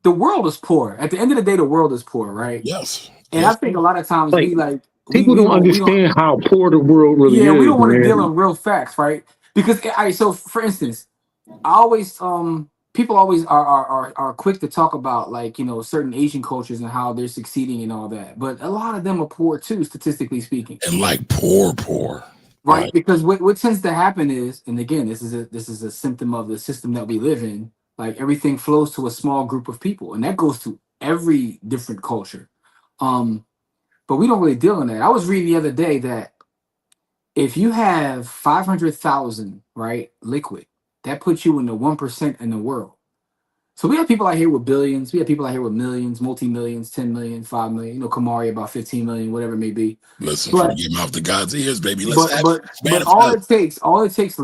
[SPEAKER 2] the world is poor. At the end of the day, the world is poor, right?
[SPEAKER 1] Yes.
[SPEAKER 2] And I think a lot of times
[SPEAKER 3] Like,
[SPEAKER 2] we
[SPEAKER 3] people don't understand how poor the world really
[SPEAKER 2] yeah, we
[SPEAKER 3] is,
[SPEAKER 2] don't want to deal
[SPEAKER 3] man.
[SPEAKER 2] in real facts, right? Because so for instance, I always people always are quick to talk about like certain Asian cultures and how they're succeeding and all that, but a lot of them are poor too, statistically speaking,
[SPEAKER 1] And like poor.
[SPEAKER 2] right? Because what tends to happen is, and again, this is a symptom of the system that we live in. Like everything flows to a small group of people, and that goes to every different culture. Um, but we don't really deal in that. I was reading the other day that if you have 500,000, right, liquid, that puts you in the 1% in the world. So we have people out here with billions. We have people out here with millions, multi-millions, 10 million, 5 million, Kamari about 15 million, whatever it may be.
[SPEAKER 1] Listen, from
[SPEAKER 2] But
[SPEAKER 1] your mouth to God's ears, baby. Let's
[SPEAKER 2] but
[SPEAKER 1] have
[SPEAKER 2] but
[SPEAKER 1] it.
[SPEAKER 2] but
[SPEAKER 1] Manifest.
[SPEAKER 2] all it takes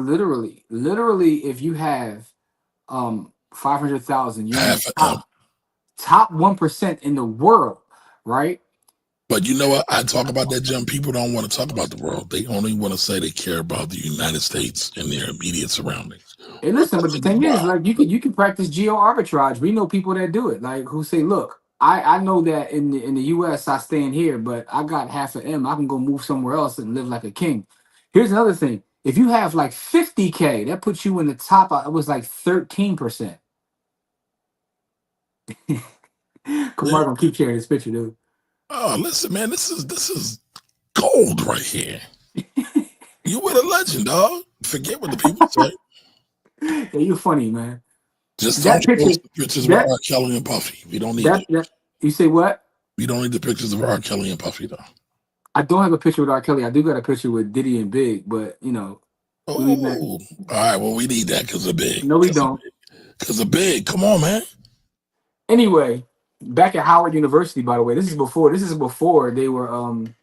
[SPEAKER 2] literally, if you have 500,000, you're in the
[SPEAKER 1] Half of them.
[SPEAKER 2] top 1% in the world, right?
[SPEAKER 1] But you know what? I talk about that, Jim. People don't want to talk about the world. They only want to say they care about the United States and their immediate surroundings.
[SPEAKER 2] Hey, listen, but the thing is, like, you can practice geo arbitrage. We know people that do it, like who say, "Look, I know that in the U.S. I stand here, but I got half an M. I can go move somewhere else and live like a king." Here's another thing: if you have like 50K, that puts you in the top. It was like 13%.
[SPEAKER 1] Yeah.
[SPEAKER 2] Kamar gonna keep sharing this picture, dude.
[SPEAKER 1] Oh, listen, man. This is gold right here. You were the legend, dog. Forget what the people say.
[SPEAKER 2] Yeah, you're funny, man.
[SPEAKER 1] Just don't
[SPEAKER 2] That
[SPEAKER 1] show us
[SPEAKER 2] picture,
[SPEAKER 1] the pictures of
[SPEAKER 2] that
[SPEAKER 1] R. Kelly and Puffy. We don't need
[SPEAKER 2] that
[SPEAKER 1] it.
[SPEAKER 2] that you say what?
[SPEAKER 1] We don't need the pictures of R. Kelly and Puffy, though.
[SPEAKER 2] I don't have a picture with R. Kelly. I do got a picture with Diddy and Big, but we leave that.
[SPEAKER 1] Oh, all right. Well, we need that because of big.
[SPEAKER 2] No, we don't.
[SPEAKER 1] Because of big. Come on, man.
[SPEAKER 2] Anyway, back at Howard University, by the way, this is before they were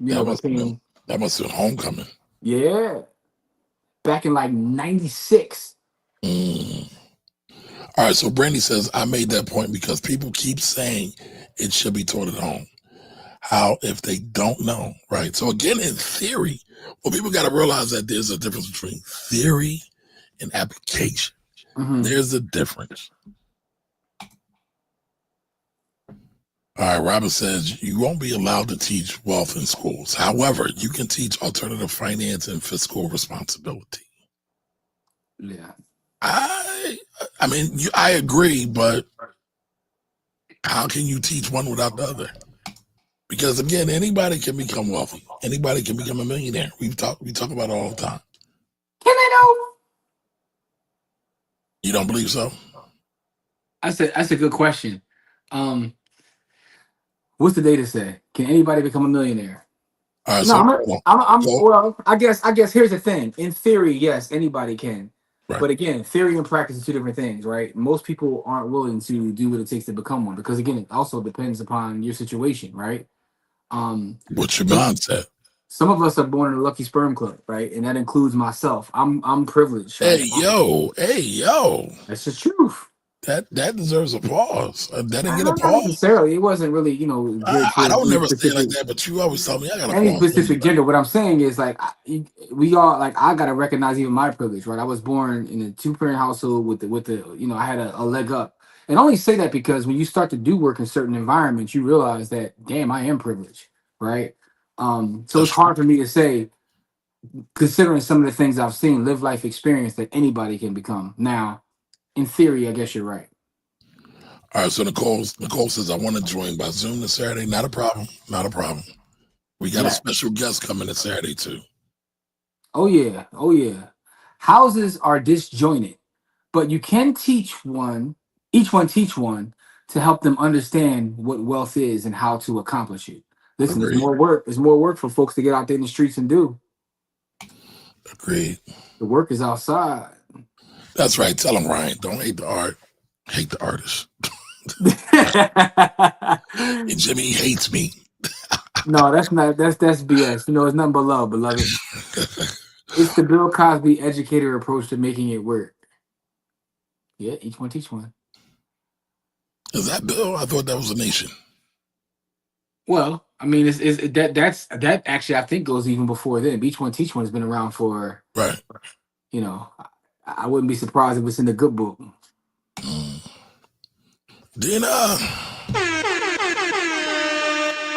[SPEAKER 1] That must have been
[SPEAKER 2] became
[SPEAKER 1] homecoming.
[SPEAKER 2] yeah, back in like 96.
[SPEAKER 1] Mm. All right. So Brandy says I made that point because people keep saying it should be taught at home. How if they don't know, right? So again, in theory, well, people got to realize that there's a difference between theory and application.
[SPEAKER 2] Mm-hmm.
[SPEAKER 1] There's a difference. All right, Robin says you won't be allowed to teach wealth in schools. However, you can teach alternative finance and fiscal responsibility.
[SPEAKER 2] Yeah.
[SPEAKER 1] I mean, I agree, but how can you teach one without the other? Because again, anybody can become wealthy. Anybody can become a millionaire. We talk about it all the time.
[SPEAKER 2] Can I know?
[SPEAKER 1] You don't believe so?
[SPEAKER 2] That's a good question. What's the data say? Can anybody become a millionaire?
[SPEAKER 1] All right,
[SPEAKER 2] No,
[SPEAKER 1] so
[SPEAKER 2] well, I guess here's the thing. In theory, yes, anybody can.
[SPEAKER 1] right.
[SPEAKER 2] But again, theory and practice are two different things, right? Most people aren't willing to do what it takes to become one because again, it also depends upon your situation, right?
[SPEAKER 1] What's your
[SPEAKER 2] So,
[SPEAKER 1] mindset?
[SPEAKER 2] some of us are born in a lucky sperm club, right? And that includes myself. I'm privileged, right?
[SPEAKER 1] Hey yo,
[SPEAKER 2] That's the truth.
[SPEAKER 1] that deserves a pause. That didn't get a
[SPEAKER 2] Not
[SPEAKER 1] pause.
[SPEAKER 2] necessarily. It wasn't really, geared
[SPEAKER 1] I
[SPEAKER 2] towards
[SPEAKER 1] don't
[SPEAKER 2] any
[SPEAKER 1] never say it like
[SPEAKER 2] specific
[SPEAKER 1] that, but you always tell me I got a
[SPEAKER 2] any
[SPEAKER 1] pause.
[SPEAKER 2] specific gender. What I'm saying is like we all like I gotta recognize even my privilege, right? I was born in a 2-parent household with the I had a leg up. And I only say that because when you start to do work in certain environments, you realize that damn, I am privileged, right? So
[SPEAKER 1] That's
[SPEAKER 2] it's hard for me to say, considering some of the things I've seen, live life experience that anybody can become. Now, in theory, I guess you're right.
[SPEAKER 1] All right, so Nicole says I want to join by Zoom this Saturday. Not a problem. Not a problem. We got a
[SPEAKER 2] Yeah.
[SPEAKER 1] special guest coming this Saturday too.
[SPEAKER 2] Oh yeah. Oh yeah. Houses are disjointed, but you can teach one, each one teach one to help them understand what wealth is and how to accomplish it. Listen, there's
[SPEAKER 1] Agreed.
[SPEAKER 2] more work. There's more work for folks to get out there in the streets and do.
[SPEAKER 1] Agreed.
[SPEAKER 2] The work is outside.
[SPEAKER 1] That's right. Tell him, Ryan. Don't hate the art. Hate the artist. And Jimmy hates me.
[SPEAKER 2] No, that's BS. It's nothing but love, beloved. It's the Bill Cosby educator approach to making it work. Yeah, each one teach one.
[SPEAKER 1] Is that Bill? I thought that was a nation.
[SPEAKER 2] Well, I mean, that actually I think goes even before then. Each one teach one has been around for
[SPEAKER 1] Right.
[SPEAKER 2] I wouldn't be surprised if it's in the good book.
[SPEAKER 1] Dina.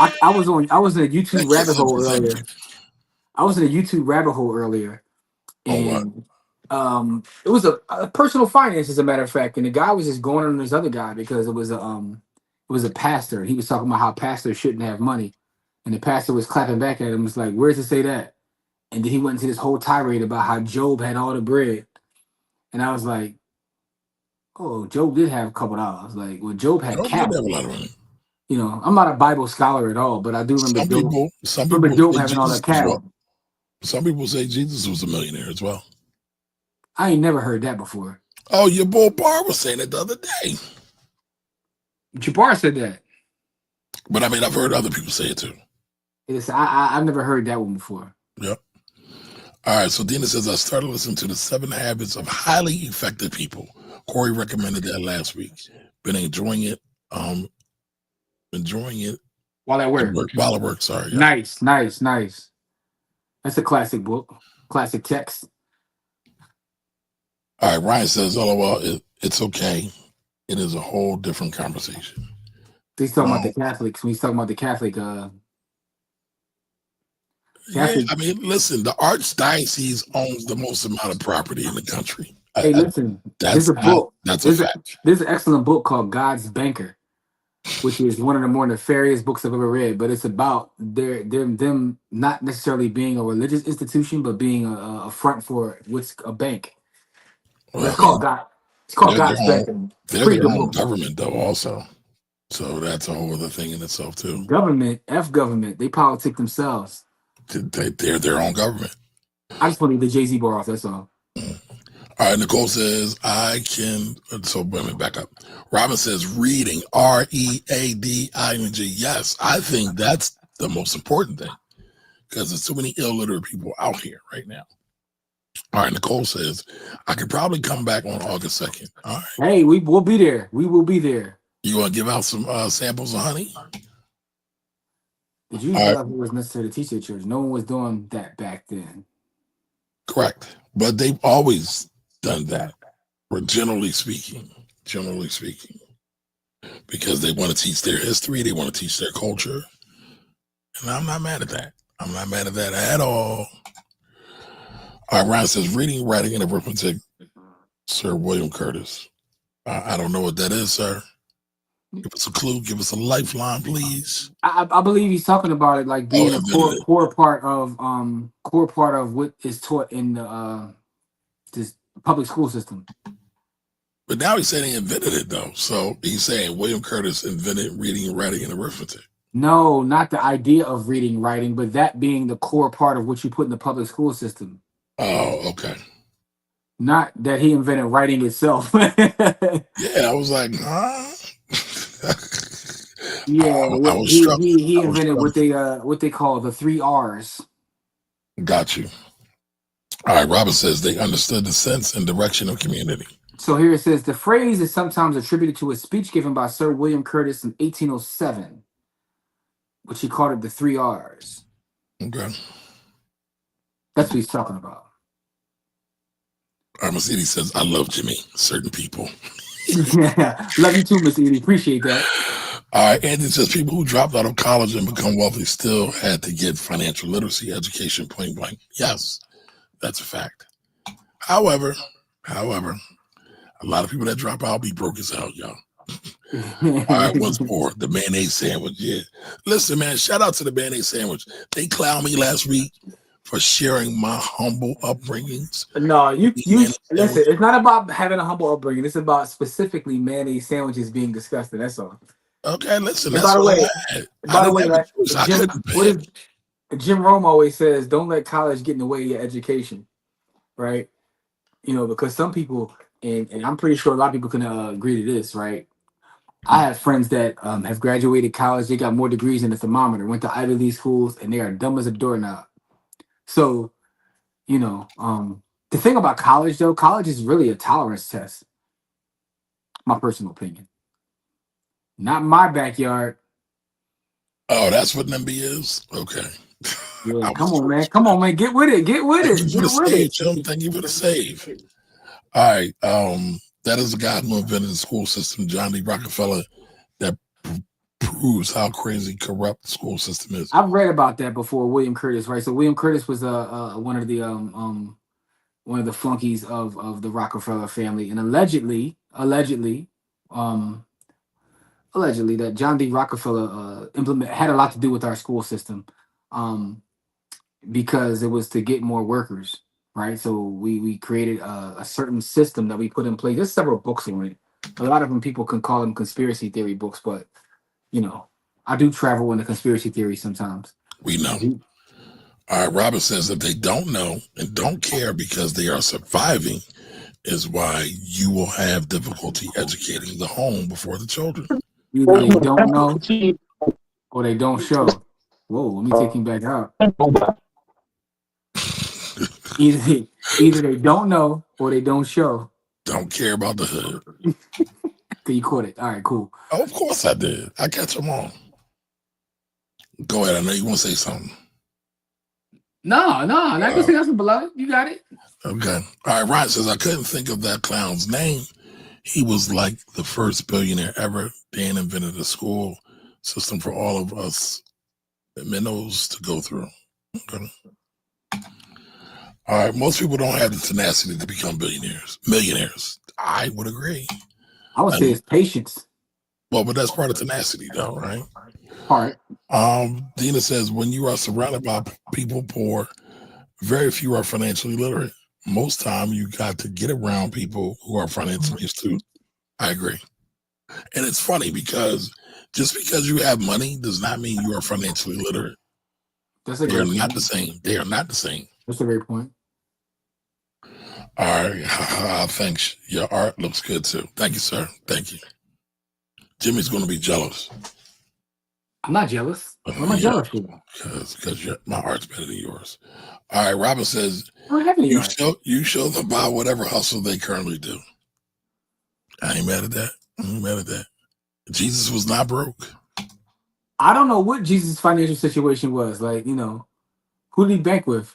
[SPEAKER 2] I was in a YouTube rabbit hole earlier. I was in a YouTube rabbit hole earlier, and it was a personal finance, as a matter of fact. And the guy was just going on this other guy because it was a pastor. He was talking about how pastors shouldn't have money, and the pastor was clapping back at him. Was like, "Where's it say that?" And then he went into this whole tirade about how Job had all the bread, and I was like, "Oh, Job did have a couple dollars." Like, well, Job had
[SPEAKER 1] Job did
[SPEAKER 2] cattle.
[SPEAKER 1] have a lot of money.
[SPEAKER 2] I'm not a Bible scholar at all, but I do remember
[SPEAKER 1] Some people
[SPEAKER 2] Job
[SPEAKER 1] say
[SPEAKER 2] having all that
[SPEAKER 1] Jesus as well.
[SPEAKER 2] cattle.
[SPEAKER 1] Some people say Jesus was a millionaire as well.
[SPEAKER 2] I ain't never heard that before.
[SPEAKER 1] Oh, your boy Bar was saying it the other day.
[SPEAKER 2] Jabbar said that.
[SPEAKER 1] But I mean, I've heard other people say it too.
[SPEAKER 2] I've never heard that one before.
[SPEAKER 1] Yep. All right. So Dina says, I started listening to the 7 Habits of Highly Effective People. Corey recommended that last week. Been enjoying it.
[SPEAKER 2] While at work.
[SPEAKER 1] While at work, sorry. Yeah.
[SPEAKER 2] Nice. That's a classic book. Classic text.
[SPEAKER 1] All right. Ryan says, LOL, it's okay. It is a whole different conversation.
[SPEAKER 2] He's talking about the Catholics. When he's talking about the Catholic.
[SPEAKER 1] Yeah, I mean, listen, the Archdiocese owns the most amount of property in the country.
[SPEAKER 2] Hey, listen, there's a book.
[SPEAKER 1] That's a fact.
[SPEAKER 2] There's an excellent book called God's Banker, which is one of the more nefarious books I've ever read. But it's about them not necessarily being a religious institution, but being a front for what's a bank. Well, it's called God's Banker.
[SPEAKER 1] They're their own government, though, also. So that's a whole other thing in itself, too.
[SPEAKER 2] Government, government. They politic themselves.
[SPEAKER 1] They're their own government.
[SPEAKER 2] I just want to leave the Jay-Z bar off, that's all.
[SPEAKER 1] All right, Nicole says, so let me back up. Robin says, reading, reading. Yes, I think that's the most important thing because there's too many illiterate people out here right now. All right, Nicole says, I could probably come back on August 2nd. All right.
[SPEAKER 2] Hey, we will be there. We will be there.
[SPEAKER 1] You want to give out some samples of honey?
[SPEAKER 2] Did you realize it was necessary to teach at church? No one was doing that back then.
[SPEAKER 1] Correct. But they've always done that, or generally speaking, because they want to teach their history, they want to teach their culture. And I'm not mad at that. I'm not mad at that at all. All right, Ryan says, reading, writing, and arithmetic, Sir William Curtis. I don't know what that is, sir. Give us a clue. Give us a lifeline, please.
[SPEAKER 2] I believe he's talking about it like being a core part of what is taught in the this public school system.
[SPEAKER 1] But now he's saying he invented it, though. So he's saying William Curtis invented reading, writing, and arithmetic.
[SPEAKER 2] No, not the idea of reading, writing, but that being the core part of what you put in the public school system.
[SPEAKER 1] Oh, okay.
[SPEAKER 2] Not that he invented writing itself.
[SPEAKER 1] Yeah, I was like, huh?
[SPEAKER 2] Yeah, he invented what they call the 3 R's.
[SPEAKER 1] Got you. All right, Robert says they understood the sense and direction of community.
[SPEAKER 2] So here it says the phrase is sometimes attributed to a speech given by Sir William Curtis in 1807, which he called it the 3 R's.
[SPEAKER 1] Okay.
[SPEAKER 2] That's what he's talking about.
[SPEAKER 1] Mercedes says, I love Jimmy, certain people.
[SPEAKER 2] Yeah, love you too, Miss Edie. Appreciate that.
[SPEAKER 1] All right, Andy says people who dropped out of college and become wealthy still had to get financial literacy education, point blank. Yes, that's a fact. However, a lot of people that drop out be broke as hell, y'all. All right, what's more? The mayonnaise sandwich. Yeah. Listen, man, shout out to the mayonnaise sandwich. They clowned me last week for sharing my humble upbringings.
[SPEAKER 2] No, you listen, it's not about having a humble upbringing. It's about specifically mayonnaise sandwiches being disgusting. That's all.
[SPEAKER 1] Okay, listen.
[SPEAKER 2] And
[SPEAKER 1] that's
[SPEAKER 2] by the way,
[SPEAKER 1] like,
[SPEAKER 2] Jim Rome always says, don't let college get in the way of your education. Right? You know, because some people, and I'm pretty sure a lot of people can agree to this, right? I have friends that have graduated college. They got more degrees than the thermometer, went to Ivy League schools, and they are dumb as a doorknob. So, you know, the thing about college, though, college is really a tolerance test. My personal opinion. Not my backyard.
[SPEAKER 1] Oh, that's what NIMBY is? Okay.
[SPEAKER 2] Yeah, come on, man. Come on, man. Get with it. Get with it.
[SPEAKER 1] Thank you for the save, Jim. Thank you for the save. All right. That is a guy who invented the school system, John D. Rockefeller, that proves how crazy corrupt the school system is.
[SPEAKER 2] I've read about that before, William Curtis, right? So William Curtis was one of the flunkies of the Rockefeller family, and allegedly that John D. Rockefeller had a lot to do with our school system, because it was to get more workers, right? So we created a certain system that we put in place. There's several books on it. A lot of them people can call them conspiracy theory books, but you know, I do travel in the conspiracy theory sometimes.
[SPEAKER 1] We know. All right, Robert says if they don't know and don't care because they are surviving is why you will have difficulty educating the home before the children.
[SPEAKER 2] Either they don't know or they don't show. Whoa, let me take him back out. Either they don't know or they don't show.
[SPEAKER 1] Don't care about the hood.
[SPEAKER 2] You caught it. All right, cool.
[SPEAKER 1] Oh, of course I did. I catch them all. Go ahead. I know you want to say something.
[SPEAKER 2] No, not gonna say nothing, beloved. You got it.
[SPEAKER 1] Okay. All right, Ryan says I couldn't think of that clown's name. He was like the first billionaire ever. Dan invented a school system for all of us minnows to go through. Okay. All right. Most people don't have the tenacity to become millionaires. I would agree.
[SPEAKER 2] I would say it's patience.
[SPEAKER 1] Well, but that's part of tenacity, though, right?
[SPEAKER 2] Part.
[SPEAKER 1] Dina says when you are surrounded by people poor, very few are financially literate. Most time you got to get around people who are financially astute. I agree. And it's funny because just because you have money does not mean you are financially literate. They're not the same. They are not the same.
[SPEAKER 2] That's a great point.
[SPEAKER 1] All right. Thanks. Your art looks good too. Thank you, sir. Thank you. Jimmy's going to be jealous.
[SPEAKER 2] I'm not jealous. What am I jealous for?
[SPEAKER 1] Because my art's better than yours. All right. Robin says you show them by whatever hustle they currently do. I ain't mad at that. Jesus was not broke.
[SPEAKER 2] I don't know what Jesus' financial situation was. Like, you know, who did he bank with?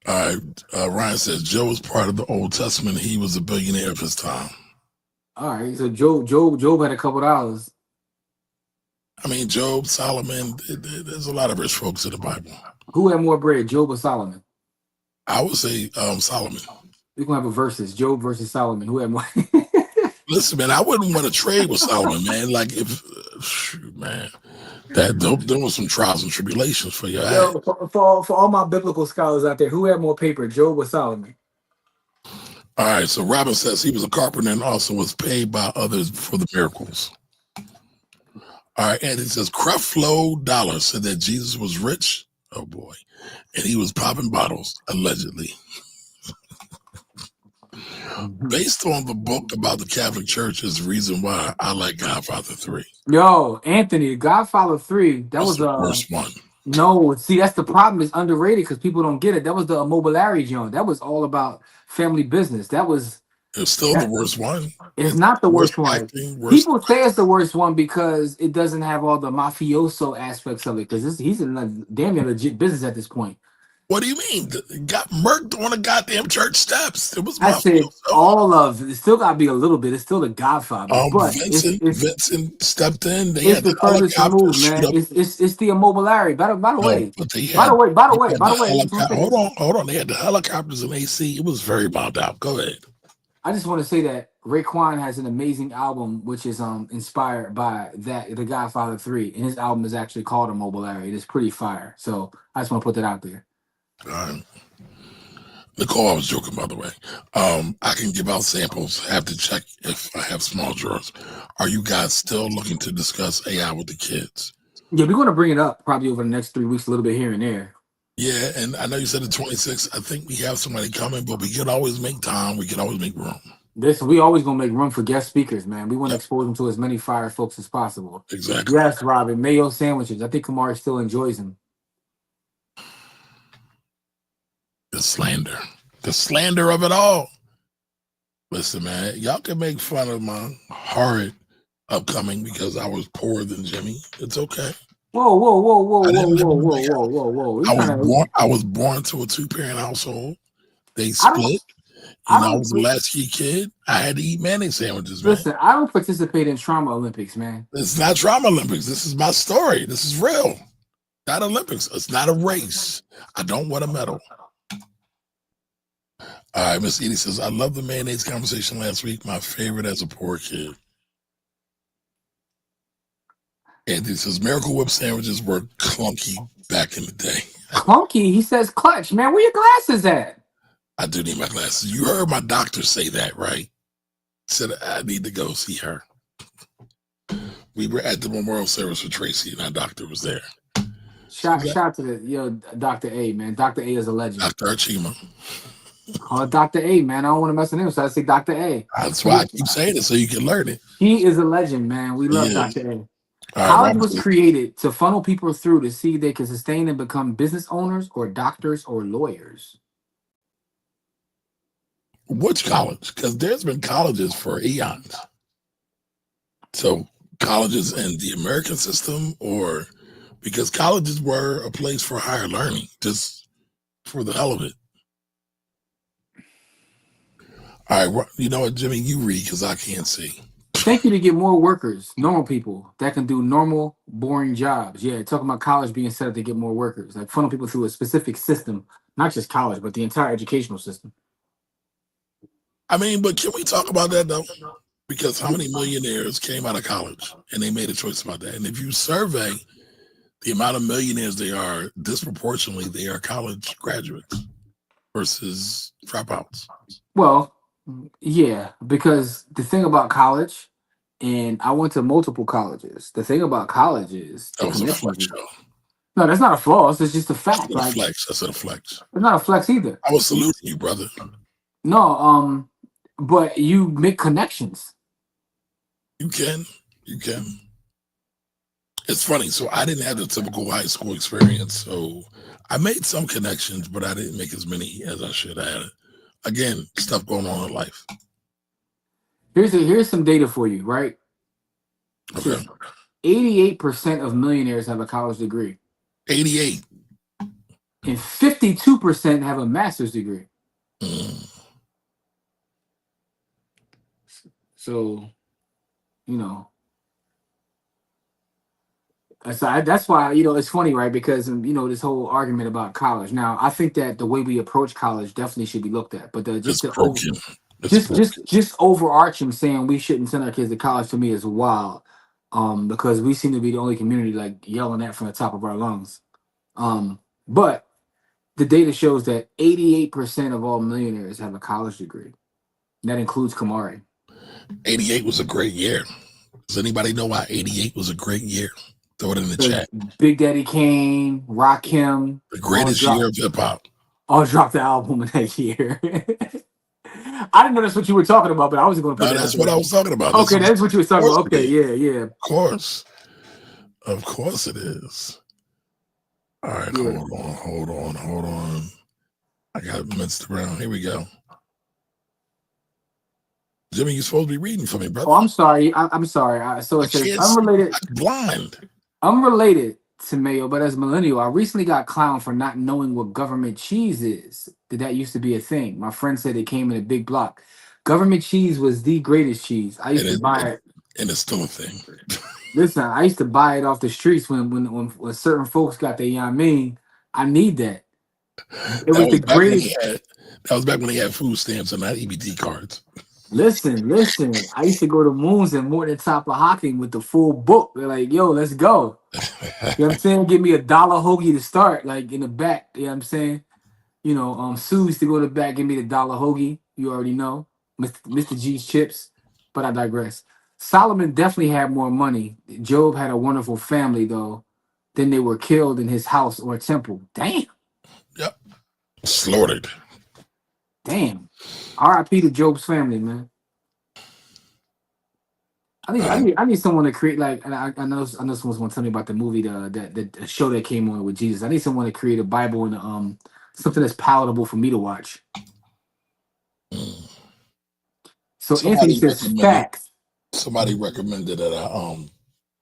[SPEAKER 1] All right. Ryan says Joe was part of the Old Testament. He was a billionaire of his time.
[SPEAKER 2] All right. So Job had a couple dollars.
[SPEAKER 1] I mean, Job, Solomon, there's a lot of rich folks in the Bible.
[SPEAKER 2] Who had more bread, Job or Solomon?
[SPEAKER 1] I would say Solomon.
[SPEAKER 2] We're going to have a versus, Job versus Solomon. Who had more?
[SPEAKER 1] Listen, man, I wouldn't want to trade with Solomon, man. Like, there was some trials and tribulations for your
[SPEAKER 2] ass. For all my biblical scholars out there, who had more paper, Job or Solomon?
[SPEAKER 1] All right, so Robin says he was a carpenter and also was paid by others for the miracles. All right, and it says Creflo Dollar said that Jesus was rich. Oh, boy. And he was popping bottles, allegedly. Based on the book about the Catholic Church is the reason why I like Godfather 3.
[SPEAKER 2] Yo, Anthony, Godfather 3, that was
[SPEAKER 1] the worst one.
[SPEAKER 2] No, see, that's the problem. It's underrated because people don't get it. That was the Immobiliare joint. That was all about family business. That was
[SPEAKER 1] It's still the
[SPEAKER 2] that.
[SPEAKER 1] worst one.
[SPEAKER 2] It's
[SPEAKER 1] It's
[SPEAKER 2] not the
[SPEAKER 1] worst
[SPEAKER 2] worst one.
[SPEAKER 1] acting, worst.
[SPEAKER 2] People say it's the worst one because it doesn't have all the mafioso aspects of it. Because he's in a damn near legit business at this point.
[SPEAKER 1] What do you mean? Got murked on the goddamn church steps. It was
[SPEAKER 2] I said
[SPEAKER 1] mafioso.
[SPEAKER 2] all of it. Still got to be a little bit. It's still the Godfather, but
[SPEAKER 1] Vincent stepped in. They
[SPEAKER 2] it's
[SPEAKER 1] had
[SPEAKER 2] the
[SPEAKER 1] the
[SPEAKER 2] furthest
[SPEAKER 1] helicopter
[SPEAKER 2] removed,
[SPEAKER 1] shoot
[SPEAKER 2] man.
[SPEAKER 1] up.
[SPEAKER 2] It's the Immobiliare. By the
[SPEAKER 1] No,
[SPEAKER 2] way,
[SPEAKER 1] but
[SPEAKER 2] by
[SPEAKER 1] the
[SPEAKER 2] the way, I just want
[SPEAKER 1] helicopter.
[SPEAKER 2] to say this.
[SPEAKER 1] Hold on. They had the helicopters and AC. It was very bombed out. Go ahead.
[SPEAKER 2] I just want to say that Raekwon has an amazing album which is inspired by that The Godfather 3, and his album is actually called Immobiliare. It is pretty fire. So I just want to put that out there.
[SPEAKER 1] Nicole, I was joking, by the way. I can give out samples. Have to check if I have small drawers. Are you guys still looking to discuss AI with the kids?
[SPEAKER 2] Yeah, we're going to bring it up probably over the next 3 weeks, a little bit here and there.
[SPEAKER 1] Yeah, and I know you said the 26th. I think we have somebody coming, but we can always make time. We can always make room.
[SPEAKER 2] We always gonna make room for guest speakers, man. We want to
[SPEAKER 1] Yep.
[SPEAKER 2] expose them to as many fire folks as possible.
[SPEAKER 1] Exactly.
[SPEAKER 2] Yes, Robin. Mayo sandwiches. I think Camari still enjoys them.
[SPEAKER 1] The slander of it all. Listen, man, y'all can make fun of my horrid upcoming because I was poorer than Jimmy. It's okay.
[SPEAKER 2] Whoa, whoa, whoa, whoa,
[SPEAKER 1] I
[SPEAKER 2] whoa,
[SPEAKER 1] didn't live
[SPEAKER 2] whoa,
[SPEAKER 1] in a
[SPEAKER 2] whoa,
[SPEAKER 1] big
[SPEAKER 2] whoa,
[SPEAKER 1] house.
[SPEAKER 2] whoa, whoa.
[SPEAKER 1] I was born to a 2-parent household. They
[SPEAKER 2] I don't.
[SPEAKER 1] split.
[SPEAKER 2] I
[SPEAKER 1] I was
[SPEAKER 2] don't.
[SPEAKER 1] a latchkey kid. I had to eat mayonnaise sandwiches, man.
[SPEAKER 2] Listen, I don't participate in trauma Olympics, man.
[SPEAKER 1] It's not Trauma Olympics. This is my story. This is real. Not Olympics. It's not a race. I don't want a medal. All right, Miss Edie says, I love the mayonnaise conversation last week. My favorite as a poor kid. Anthony says, Miracle Whip sandwiches were clunky back in the day.
[SPEAKER 2] Clunky, he says clutch, man. Where your glasses at?
[SPEAKER 1] I do need my glasses. You heard my doctor say that, right? Said I need to go see her. We were at the memorial service for Tracy, and our doctor was there.
[SPEAKER 2] Shout to the Dr. A, man. Dr. A is a legend.
[SPEAKER 1] Dr. Archima.
[SPEAKER 2] Call it Dr. A, man. I don't want to mess with him, so I say Dr. A.
[SPEAKER 1] That's why I keep saying it so you can learn it.
[SPEAKER 2] He is a legend, man. We love
[SPEAKER 1] Yeah.
[SPEAKER 2] Dr. A.
[SPEAKER 1] All
[SPEAKER 2] College
[SPEAKER 1] right,
[SPEAKER 2] was created to funnel people through to see if they can sustain and become business owners or doctors or lawyers.
[SPEAKER 1] which college? Because there's been colleges for eons. So colleges in the American system, or because colleges were a place for higher learning, just for the hell of it. All right, you know what, Jimmy, you read because I can't see.
[SPEAKER 2] Thank you to get more workers, normal people that can do normal, boring jobs. Yeah, talking about college being set up to get more workers, like funnel people through a specific system, not just college, but the entire educational system.
[SPEAKER 1] I mean, but can we talk about that though? Because how many millionaires came out of college and they made a choice about that? And if you survey the amount of millionaires they are, disproportionately, they are college graduates versus dropouts.
[SPEAKER 2] Well, yeah, because the thing about college, and I went to multiple colleges. The thing about college is the
[SPEAKER 1] That was a
[SPEAKER 2] connections.
[SPEAKER 1] flex show.
[SPEAKER 2] No, that's not a flaw. It's just a fact.
[SPEAKER 1] That's a
[SPEAKER 2] Like,
[SPEAKER 1] flex. That's a flex.
[SPEAKER 2] it's not a flex either.
[SPEAKER 1] I was saluting you, brother.
[SPEAKER 2] No, but you make connections.
[SPEAKER 1] You can. It's funny. So I didn't have the typical high school experience. So I made some connections, but I didn't make as many as I should have. Again, stuff going on in life.
[SPEAKER 2] Here's some data for you, right?
[SPEAKER 1] Okay.
[SPEAKER 2] 88% of millionaires have a college degree,
[SPEAKER 1] 88.
[SPEAKER 2] and 52% have a master's degree. So, you know, that's why, it's funny, right? Because, this whole argument about college. Now, I think that the way we approach college definitely should be looked at. But just overarching saying we shouldn't send our kids to college to me is wild. Because we seem to be the only community like yelling that from the top of our lungs. But the data shows that 88% of all millionaires have a college degree. That includes Camari.
[SPEAKER 1] 88 was a great year. Does anybody know why 88 was a great year? Throw it in the chat.
[SPEAKER 2] Big Daddy Kane, Rakim.
[SPEAKER 1] The greatest year of hip hop.
[SPEAKER 2] All dropped the album in that year. I didn't know that's what you were talking about, but I was going to put
[SPEAKER 1] That's what I was talking about.
[SPEAKER 2] Okay, that's what you were talking about. Okay, yeah.
[SPEAKER 1] Of course it is. All right,
[SPEAKER 2] Yeah.
[SPEAKER 1] hold on. I got minced around. Here we go. Jimmy, you're supposed to be reading for me, brother.
[SPEAKER 2] Oh, I'm sorry. I'm sorry. So
[SPEAKER 1] I
[SPEAKER 2] it says
[SPEAKER 1] can't see.
[SPEAKER 2] unrelated.
[SPEAKER 1] I'm blind.
[SPEAKER 2] Unrelated to mayo, but as a millennial, I recently got clowned for not knowing what government cheese is. That used to be a thing. My friend said it came in a big block. Government cheese was the greatest cheese. I used to buy it.
[SPEAKER 1] And it's still a thing.
[SPEAKER 2] Listen, I used to buy it off the streets when certain folks got their, you know what I mean? I need that. It was the greatest.
[SPEAKER 1] That was back when they had food stamps and not EBT cards.
[SPEAKER 2] Listen. I used to go to Moons and Morton Top of Hocking with the full book. They're like, yo, let's go. You know what I'm saying? Give me $1 hoagie to start, like in the back. You know what I'm saying? You know, Sue used to go to the back, give me the $1 hoagie. You already know. Mr. G's chips. But I digress. Solomon definitely had more money. Job had a wonderful family, though. Then they were killed in his house or temple. Damn.
[SPEAKER 1] Yep. Slaughtered.
[SPEAKER 2] Damn. R.I.P. to Job's family, man. I need someone to create, like, and I know someone's gonna tell me about the movie, the show that came on with Jesus. I need someone to create a Bible and something that's palatable for me to watch. So Anthony says facts.
[SPEAKER 1] Somebody recommended that I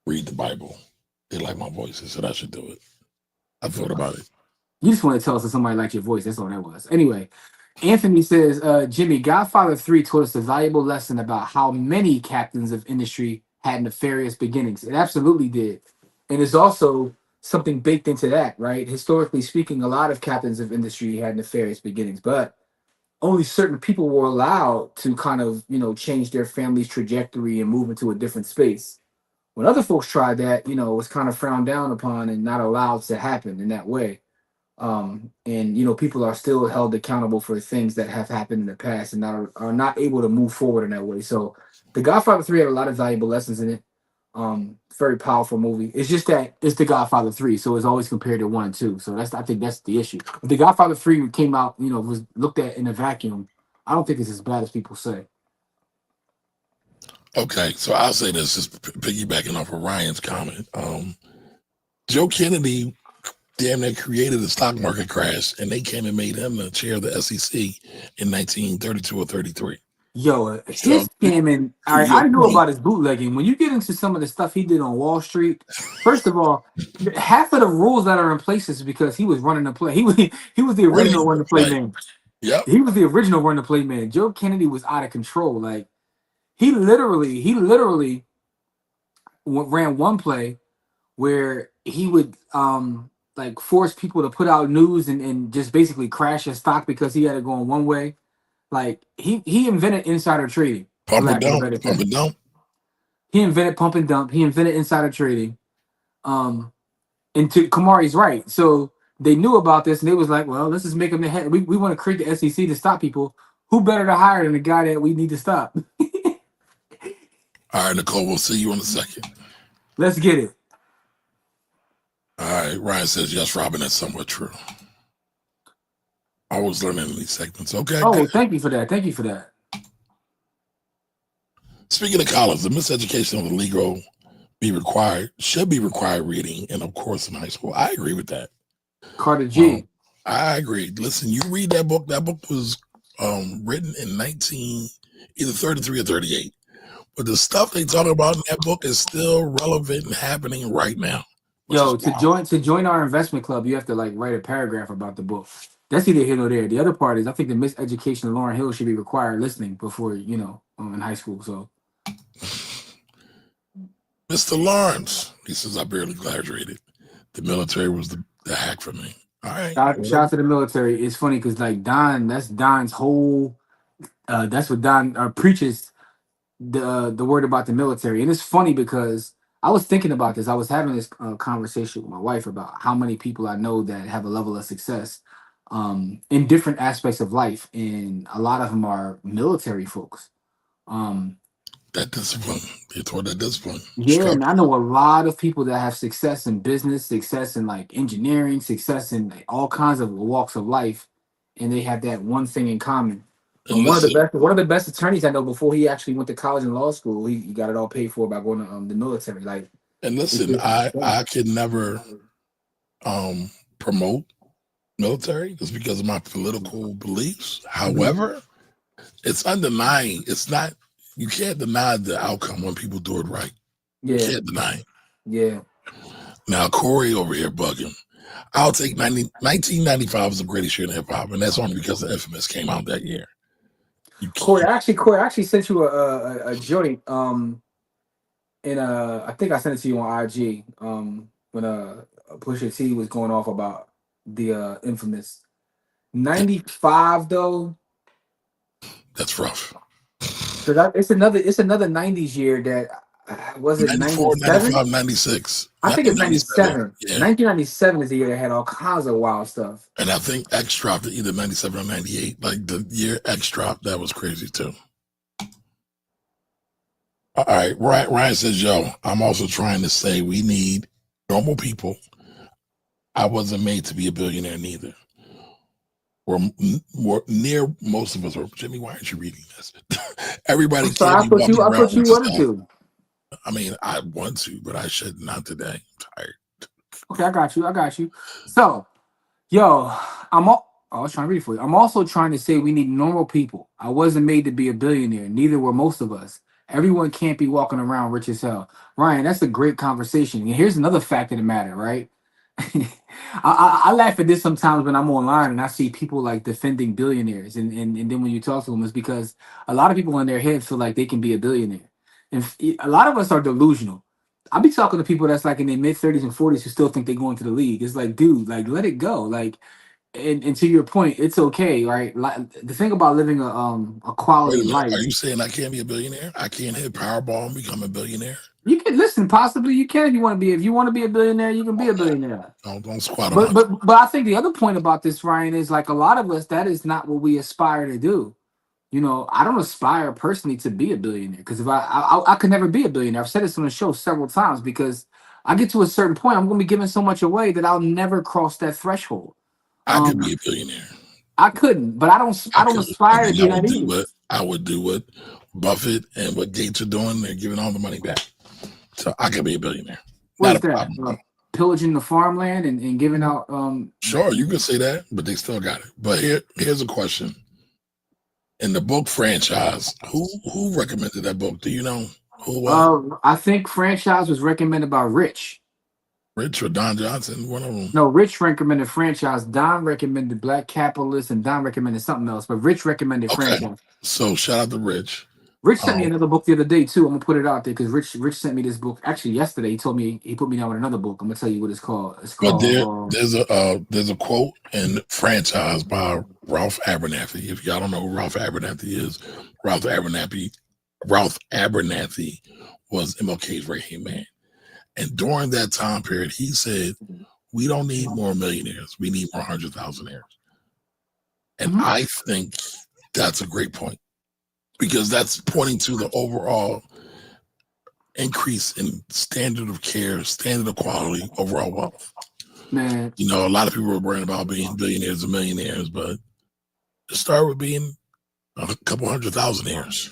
[SPEAKER 1] read the Bible. They like my voice. They said I should do it. I thought about it.
[SPEAKER 2] You just want to tell us that somebody liked your voice. That's all that was. Anyway, Anthony says, Jimmy, Godfather 3 taught us a valuable lesson about how many captains of industry had nefarious beginnings. It absolutely did. And there's also something baked into that, right? Historically speaking, a lot of captains of industry had nefarious beginnings, but only certain people were allowed to kind of, change their family's trajectory and move into a different space. When other folks tried that, it was kind of frowned down upon and not allowed to happen in that way. And people are still held accountable for things that have happened in the past and are not able to move forward in that way. So The Godfather 3 had a lot of valuable lessons in it. Very powerful movie. It's just that it's The Godfather 3, so it's always compared to 1 and 2. So I think that's the issue. If The Godfather 3 came out, was looked at in a vacuum, I don't think it's as bad as people say.
[SPEAKER 1] Okay, so I'll say this, just piggybacking off of Ryan's comment. Joe Kennedy damn near created the stock market crash, and they came and made him the chair of the SEC in 1932 or 33.
[SPEAKER 2] Yo, his scamming. I knew about his bootlegging. When you get into some of the stuff he did on Wall Street, first of all, half of the rules that are in place is because he was running the play. He was the original run the play man.
[SPEAKER 1] Yep.
[SPEAKER 2] He was the original run the play man. Joe Kennedy was out of control. Like he literally ran one play where he would like force people to put out news and just basically crash his stock because he had it going one way. Like he invented insider trading.
[SPEAKER 1] Pump and dump.
[SPEAKER 2] He invented pump and dump. He invented insider trading. And to Camari's right. So they knew about this and they was like, well, let's just make him the head. We want to create the SEC to stop people. Who better to hire than the guy that we need to stop?
[SPEAKER 1] All right, Nicole, we'll see you in a second.
[SPEAKER 2] Let's get it.
[SPEAKER 1] All right, Ryan says, yes, Robin, that's somewhat true. I was learning in these segments. Okay.
[SPEAKER 2] Oh, good. Thank you for that.
[SPEAKER 1] Speaking of college, the miseducation of the Negro should be required reading and of course in high school. I agree with that.
[SPEAKER 2] Carter G.
[SPEAKER 1] I agree. Listen, you read that book. That book was written in either 33 or 38. But the stuff they talk about in that book is still relevant and happening right now.
[SPEAKER 2] Yo, to join our investment club, you have to write a paragraph about the book. That's either here or there. The other part is I think the miseducation of Lauryn Hill should be required listening before, in high school. So
[SPEAKER 1] Mr. Lawrence, he says, I barely graduated. The military was the hack for me. All right.
[SPEAKER 2] Shout out to the military. It's funny because Don, that's Don's whole that's what Don preaches the word about the military. And it's funny because I was thinking about this. I was having this conversation with my wife about how many people I know that have a level of success in different aspects of life. And a lot of them are military folks.
[SPEAKER 1] That discipline. They taught that discipline.
[SPEAKER 2] Yeah, and I know a lot of people that have success in business, success in engineering, success in all kinds of walks of life. And they have that one thing in common. And one of the best attorneys I know before he actually went to college and law school, he got it all paid for by going to the military.
[SPEAKER 1] And listen, I could never promote military. It's because of my political beliefs. However, it's undenying. It's not. You can't deny the outcome when people do it right. You
[SPEAKER 2] Yeah,
[SPEAKER 1] can't deny it.
[SPEAKER 2] yeah.
[SPEAKER 1] Now Corey over here bugging. I'll take 1995 as the greatest year in hip hop, and that's only because the Infamous came out that year.
[SPEAKER 2] Corey, I actually sent you a joint. And I think I sent it to you on IG. When Pusha T was going off about the Infamous 95 though.
[SPEAKER 1] That's rough.
[SPEAKER 2] Because it's another 90s year that was it
[SPEAKER 1] 94,
[SPEAKER 2] 97?
[SPEAKER 1] 95, 96.
[SPEAKER 2] I think it's 97.
[SPEAKER 1] Yeah.
[SPEAKER 2] 1997 is the year that had all kinds of wild stuff.
[SPEAKER 1] And I think X dropped at either 97 or 98. Like the year X dropped, that was crazy too. All right, Ryan says, yo, I'm also trying to say we need normal people. I wasn't made to be a billionaire neither. We're near most of us are. Jimmy, why aren't you reading this? Everybody
[SPEAKER 2] So
[SPEAKER 1] can't
[SPEAKER 2] I
[SPEAKER 1] be walking
[SPEAKER 2] thought
[SPEAKER 1] around
[SPEAKER 2] you
[SPEAKER 1] with
[SPEAKER 2] wanted
[SPEAKER 1] stuff.
[SPEAKER 2] to.
[SPEAKER 1] I mean, I want to, but I should not today. I'm tired.
[SPEAKER 2] Okay, I got you. So, yo, I was trying to read it for you. I'm also trying to say we need normal people. I wasn't made to be a billionaire. Neither were most of us. Everyone can't be walking around rich as hell. Ryan, that's a great conversation. And here's another fact of the matter, right? I laugh at this sometimes when I'm online and I see people like defending billionaires. And then when you talk to them, it's because a lot of people in their head feel like they can be a billionaire. And a lot of us are delusional. I be talking to people that's like in their mid 30s and 40s who still think they're going to the league. It's like, dude, like let it go. Like, and to your point, it's okay, right? Like, the thing about living a quality life.
[SPEAKER 1] Are you saying I can't be a billionaire? I can't hit Powerball and become a billionaire?
[SPEAKER 2] You can listen. Possibly you can if you want to be. If you want to be a billionaire, you can be a billionaire.
[SPEAKER 1] Don't squat on
[SPEAKER 2] But I think the other point about this, Ryan, is like a lot of us, that is not what we aspire to do. You know, I don't aspire personally to be a billionaire because if I could never be a billionaire. I've said this on the show several times because I get to a certain point, I'm going to be giving so much away that I'll never cross that threshold.
[SPEAKER 1] I could be a billionaire.
[SPEAKER 2] I couldn't, but I don't aspire to be that either.
[SPEAKER 1] I would do what Buffett and what Gates are doing. They're giving all the money back. So I could be a billionaire.
[SPEAKER 2] What is that? Pillaging the farmland and giving out.
[SPEAKER 1] Sure, you could say that, but they still got it. But here's a question. In the book franchise, who recommended that book? Do you know who?
[SPEAKER 2] I think franchise was recommended by Rich.
[SPEAKER 1] Rich or Don Johnson, one of them.
[SPEAKER 2] No, Rich recommended franchise. Don recommended Black Capitalist, and Don recommended something else. But Rich recommended franchise.
[SPEAKER 1] So shout out to Rich.
[SPEAKER 2] Rich sent me another book the other day too. I'm gonna put it out there because Rich sent me this book. Actually, yesterday he told me he put me down with another book. I'm gonna tell you what it's called. It's called.
[SPEAKER 1] But there's a quote in franchise by Ralph Abernathy. If y'all don't know who Ralph Abernathy is, Ralph Abernathy was MLK's right-hand man. And during that time period, he said, we don't need more millionaires. We need more 100,000aires. And I think that's a great point because that's pointing to the overall increase in standard of care, standard of quality, overall wealth.
[SPEAKER 2] Man.
[SPEAKER 1] You know, a lot of people are worrying about being billionaires and millionaires, but just start with being a couple 100,000aires.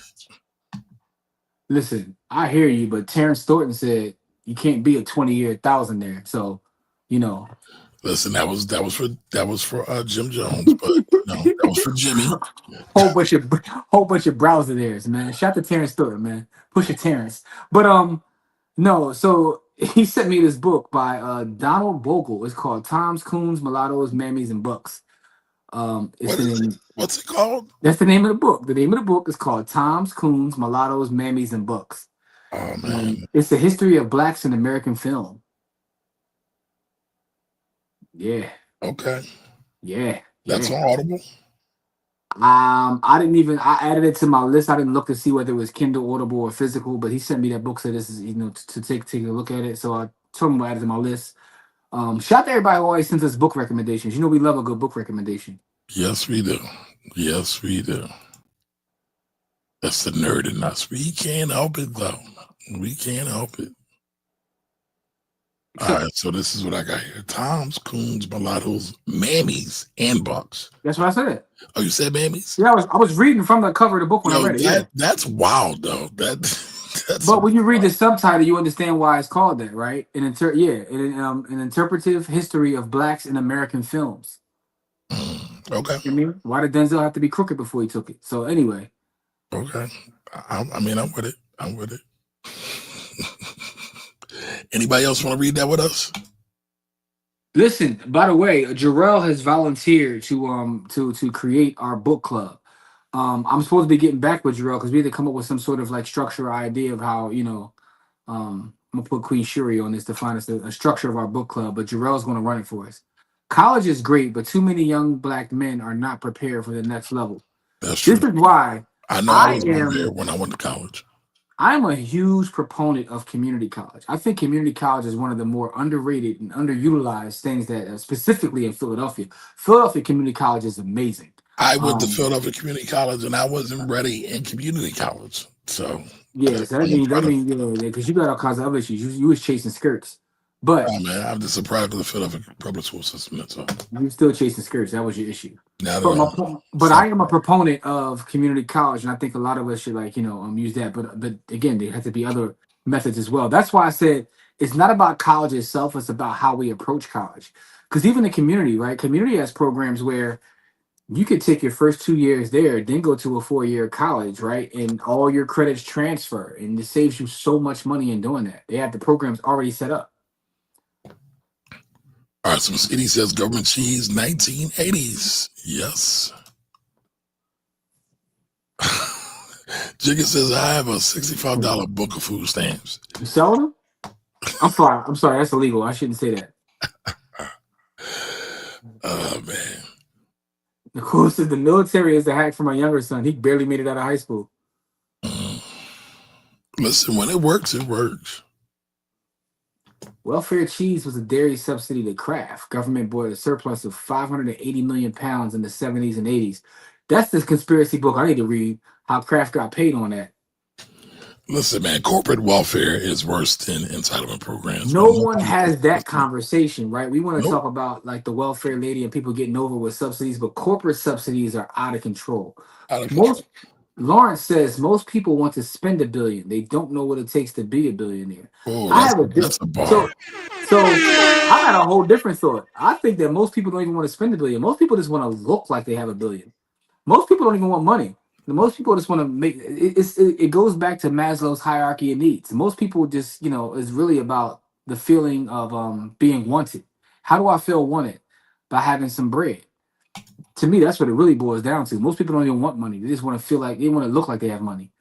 [SPEAKER 2] Listen, I hear you, but Terrence Thornton said you can't be a 20-year thousandaire. So, you know.
[SPEAKER 1] Listen, that was for Jim Jones, but no, that was for Jimmy.
[SPEAKER 2] whole bunch of browser theirs, man. Shout out to Terrence Thornton, man. Push it, Terrence. But no, so he sent me this book by Donald Bogle. It's called Toms, Coons, Mulattoes, Mammies, and Bucks.
[SPEAKER 1] What's it called?
[SPEAKER 2] That's the name of the book. The name of the book is called Toms, Coons, Mulattoes, Mammies, and Bucks.
[SPEAKER 1] Oh man.
[SPEAKER 2] It's the history of blacks in American film. Yeah.
[SPEAKER 1] Okay.
[SPEAKER 2] Yeah.
[SPEAKER 1] That's on Audible.
[SPEAKER 2] I added it to my list. I didn't look to see whether it was Kindle, Audible, or physical, but he sent me that book, so this is, to take a look at it. So I told him to add it to my list. Shout out to everybody who always sends us book recommendations. You know we love a good book recommendation.
[SPEAKER 1] Yes, we do. Yes, we do. That's the nerd in us. We can't help it though. We can't help it. All right, so this is what I got here. Toms, Coons, Mulattoes, Mammies, and Bucks.
[SPEAKER 2] That's what I said.
[SPEAKER 1] Oh, you said Mammies?
[SPEAKER 2] Yeah, I was reading from the cover of the book when I read it. Yeah.
[SPEAKER 1] That's wild though. That's
[SPEAKER 2] But when you read the subtitle, you understand why it's called that, right? An interpretive history of blacks in American films.
[SPEAKER 1] okay.
[SPEAKER 2] You know what I mean, why did Denzel have to be crooked before he took it? So anyway,
[SPEAKER 1] Okay. I mean, I'm with it. I'm with it. Anybody else want to read that with us?
[SPEAKER 2] listen. By the way, Jarrell has volunteered to create our book club. I'm supposed to be getting back with Jarrell because we had to come up with some sort of like structure or idea of how I'm gonna put Queen Shuri on this to find us a structure of our book club, but Jarrell's gonna run it for us. College is great, but too many young black men are not prepared for the next level.
[SPEAKER 1] That's
[SPEAKER 2] This
[SPEAKER 1] true.
[SPEAKER 2] is why
[SPEAKER 1] I know I
[SPEAKER 2] I
[SPEAKER 1] was there
[SPEAKER 2] am
[SPEAKER 1] when I went to college.
[SPEAKER 2] I'm a huge proponent of community college. I think community college is one of the more underrated and underutilized things that specifically in Philadelphia. Philadelphia Community College is amazing.
[SPEAKER 1] I went to
[SPEAKER 2] Um,
[SPEAKER 1] Philadelphia Community College and I wasn't ready in community college. So
[SPEAKER 2] yeah, so that
[SPEAKER 1] I'm
[SPEAKER 2] means
[SPEAKER 1] proud of
[SPEAKER 2] because you got all kinds of other issues. You was chasing skirts, but
[SPEAKER 1] oh, man. I'm just a product of the Philadelphia public school system. That's all.
[SPEAKER 2] you still chasing skirts. That was your issue.
[SPEAKER 1] Now
[SPEAKER 2] But
[SPEAKER 1] that
[SPEAKER 2] but I am a proponent of community college, and I think a lot of us should use that. But again, there have to be other methods as well. That's why I said it's not about college itself; it's about how we approach college. Because even the community, right? Community has programs where you could take your first 2 years there, then go to a 4-year college, right? And all your credits transfer, and it saves you so much money in doing that. They have the programs already set up.
[SPEAKER 1] all right, so City says government cheese 1980s. Yes. Jigga says I have a $65 book of food stamps.
[SPEAKER 2] You selling them? I'm sorry. I'm sorry. That's illegal. I shouldn't say that.
[SPEAKER 1] Oh man.
[SPEAKER 2] Nicole says the military is a hack for my younger son. He barely made it out of high school.
[SPEAKER 1] Listen, when it works, it works.
[SPEAKER 2] Welfare cheese was a dairy subsidy to Kraft. Government bought a surplus of 580 million pounds in the 70s and 80s. That's the conspiracy book I need to read. How Kraft got paid on that.
[SPEAKER 1] Listen, man, corporate welfare is worse than entitlement programs.
[SPEAKER 2] No one has that conversation, right? We want to
[SPEAKER 1] Nope.
[SPEAKER 2] talk about like the welfare lady and people getting over with subsidies, but corporate subsidies are out of control. Lawrence says most people want to spend $1 billion. They don't know what it takes to be a billionaire.
[SPEAKER 1] Oh,
[SPEAKER 2] that's
[SPEAKER 1] a bar.
[SPEAKER 2] So I got a whole different thought. I think that most people don't even want to spend $1 billion. Most people just want to look like they have $1 billion. Most people don't even want money. Most people just want to make it goes back to Maslow's hierarchy of needs. Most people just, is really about the feeling of being wanted. How do I feel wanted? By having some bread. To me, that's what it really boils down to. Most people don't even want money. They just want to feel like they want to look like they have money.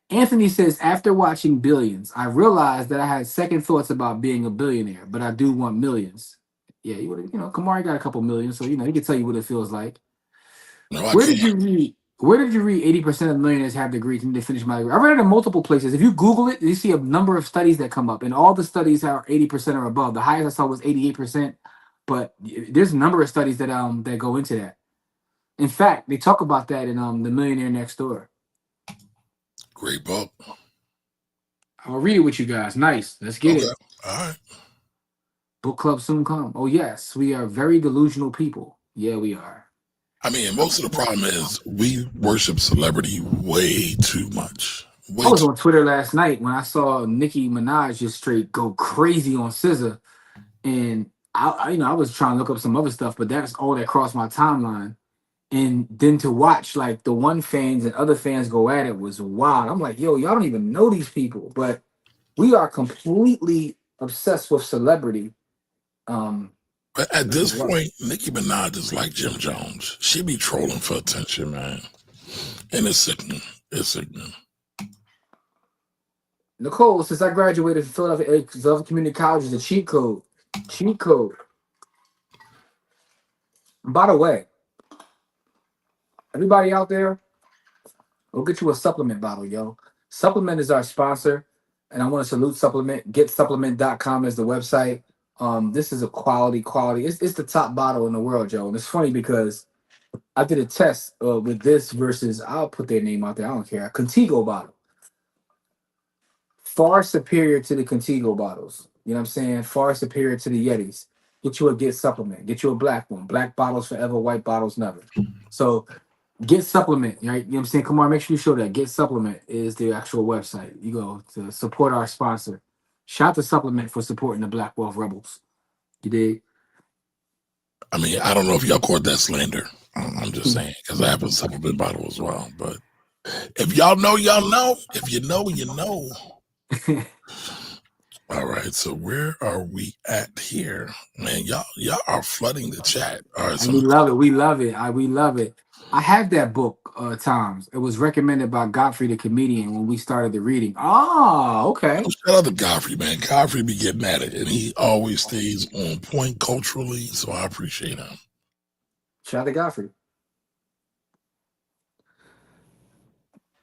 [SPEAKER 2] Anthony says, after watching Billions, I realized that I had second thoughts about being a billionaire, but I do want millions. Yeah, Camari got a couple million, so he can tell you what it feels like.
[SPEAKER 1] No,
[SPEAKER 2] Where did you read 80% of millionaires have degrees and they finish my degree? I read it in multiple places. If you Google it, you see a number of studies that come up, and all the studies are 80% or above. The highest I saw was 88%, but there's a number of studies that go into that. In fact, they talk about that in The Millionaire Next Door.
[SPEAKER 1] Great book.
[SPEAKER 2] I'll read it with you guys. Nice. Let's get it.
[SPEAKER 1] All right.
[SPEAKER 2] Book club soon come. Oh, yes. We are very delusional people. Yeah, we are.
[SPEAKER 1] I mean, most of the problem is we worship celebrity way too much.
[SPEAKER 2] I was on Twitter last night when I saw Nicki Minaj just straight go crazy on SZA. And I was trying to look up some other stuff, but that's all that crossed my timeline. And then to watch like the one fans and other fans go at it was wild. I'm like, yo, y'all don't even know these people, but we are completely obsessed with celebrity.
[SPEAKER 1] But at this point, Nicki Minaj is like Jim Jones. She be trolling for attention, man. And it's sickening. It's sickening.
[SPEAKER 2] Nicole, since I graduated from Philadelphia Community College, is a cheat code. Cheat code. By the way, everybody out there, we'll get you a supplement bottle, yo. Supplement is our sponsor, and I want to salute Supplement. GetSupplement.com is the website. This is a quality. It's the top bottle in the world, Joe. And it's funny because I did a test with this versus, I'll put their name out there, I don't care, a Contigo bottle. Far superior to the Contigo bottles. You know what I'm saying? Far superior to the Yetis. Get you a Get Supplement. Get you a black one. Black bottles forever, white bottles never. So Get Supplement, right? You know what I'm saying? Come on, make sure you show that. Get Supplement is the actual website. You go to support our sponsor. Shout out to Supplement for supporting the Black Wealth Rebels. You dig?
[SPEAKER 1] I mean, I don't know if y'all caught that slander. I'm just saying, because I have a supplement bottle as well. But if y'all know, y'all know. If you know, you know. All right, so where are we at here? Man, y'all are flooding the chat. All right, so
[SPEAKER 2] We love it. We love it. We love it. I have that book, Tom's. It was recommended by Godfrey the comedian when we started the reading. Oh, okay.
[SPEAKER 1] shout out to Godfrey, man. Godfrey be getting at it, and he always stays on point culturally, so I appreciate him.
[SPEAKER 2] Shout out to Godfrey.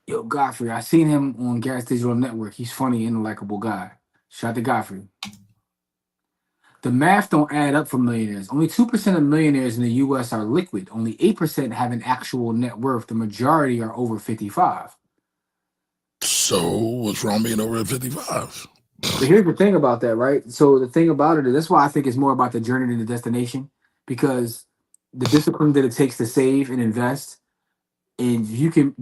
[SPEAKER 2] Yo, Godfrey, I seen him on Gas Digital Network. He's funny and a likable guy. Shout out to Godfrey. The math don't add up for millionaires. Only 2% of millionaires in the U.S. are liquid. Only 8% have an actual net worth. The majority are over 55.
[SPEAKER 1] So what's wrong being over at 55?
[SPEAKER 2] But here's the thing about that, right? So the thing about it is that's why I think it's more about the journey than the destination, because the discipline that it takes to save and invest, and you can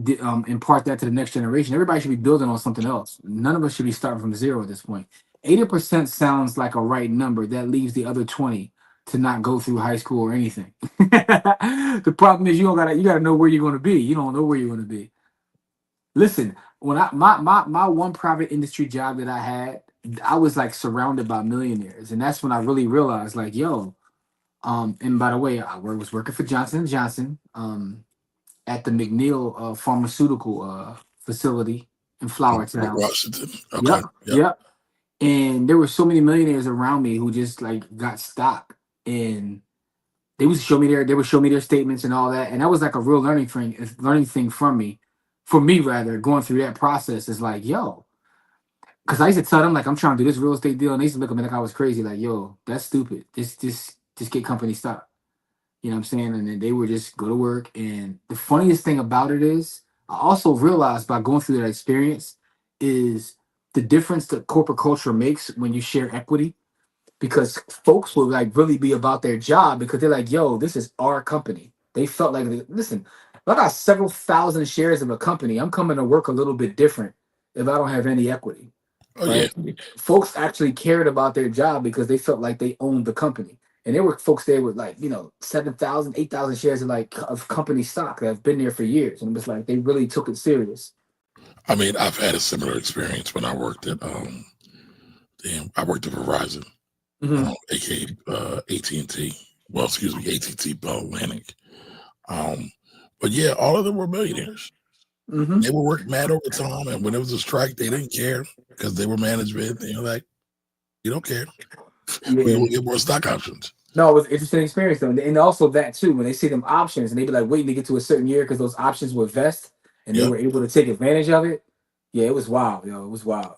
[SPEAKER 2] impart that to the next generation. Everybody should be building on something else. None of us should be starting from zero at this point. 80% sounds like a right number. That leaves the other 20 to not go through high school or anything. The problem is you gotta know where you're gonna be. You don't know where you're gonna be. Listen, when my one private industry job that I had, I was like surrounded by millionaires, and that's when I really realized, like, yo, and by the way, was working for Johnson and Johnson, at the McNeil pharmaceutical facility in Flourtown.
[SPEAKER 1] Washington. Okay.
[SPEAKER 2] Yep, yep. And there were so many millionaires around me who just like got stock, and they would show me their statements and all that, and that was like a real learning thing for me rather, going through that process is like, yo, because I used to tell them like I'm trying to do this real estate deal, and they used to look at me like I was crazy, like, yo, that's stupid. Just get company stock. You know what I'm saying? And then they would just go to work. And the funniest thing about it is, I also realized by going through that experience is the difference that corporate culture makes when you share equity, because folks will like really be about their job because they're like, yo, this is our company. They felt like, listen, if I got several thousand shares of a company, I'm coming to work a little bit different if I don't have any equity.
[SPEAKER 1] Oh,
[SPEAKER 2] right?
[SPEAKER 1] yeah.
[SPEAKER 2] Folks actually cared about their job because they felt like they owned the company. And there were folks there with like, 7,000, 8,000 shares of company stock that have been there for years. And it was like, they really took it serious.
[SPEAKER 1] I mean, I've had a similar experience when I worked at Verizon, aka AT&T. Well, excuse me, AT&T Bell Atlantic. But yeah, all of them were millionaires. They would work mad overtime, and when it was a strike, they didn't care because they were management. They were like, "You don't care.
[SPEAKER 2] Yeah.
[SPEAKER 1] We will get more stock options."
[SPEAKER 2] No, it was an interesting experience though, and also that too. When they see them options, and they be like waiting to get to a certain year because those options were vest, and they were able to take advantage of it. Yeah, it was wild, yo. It was wild.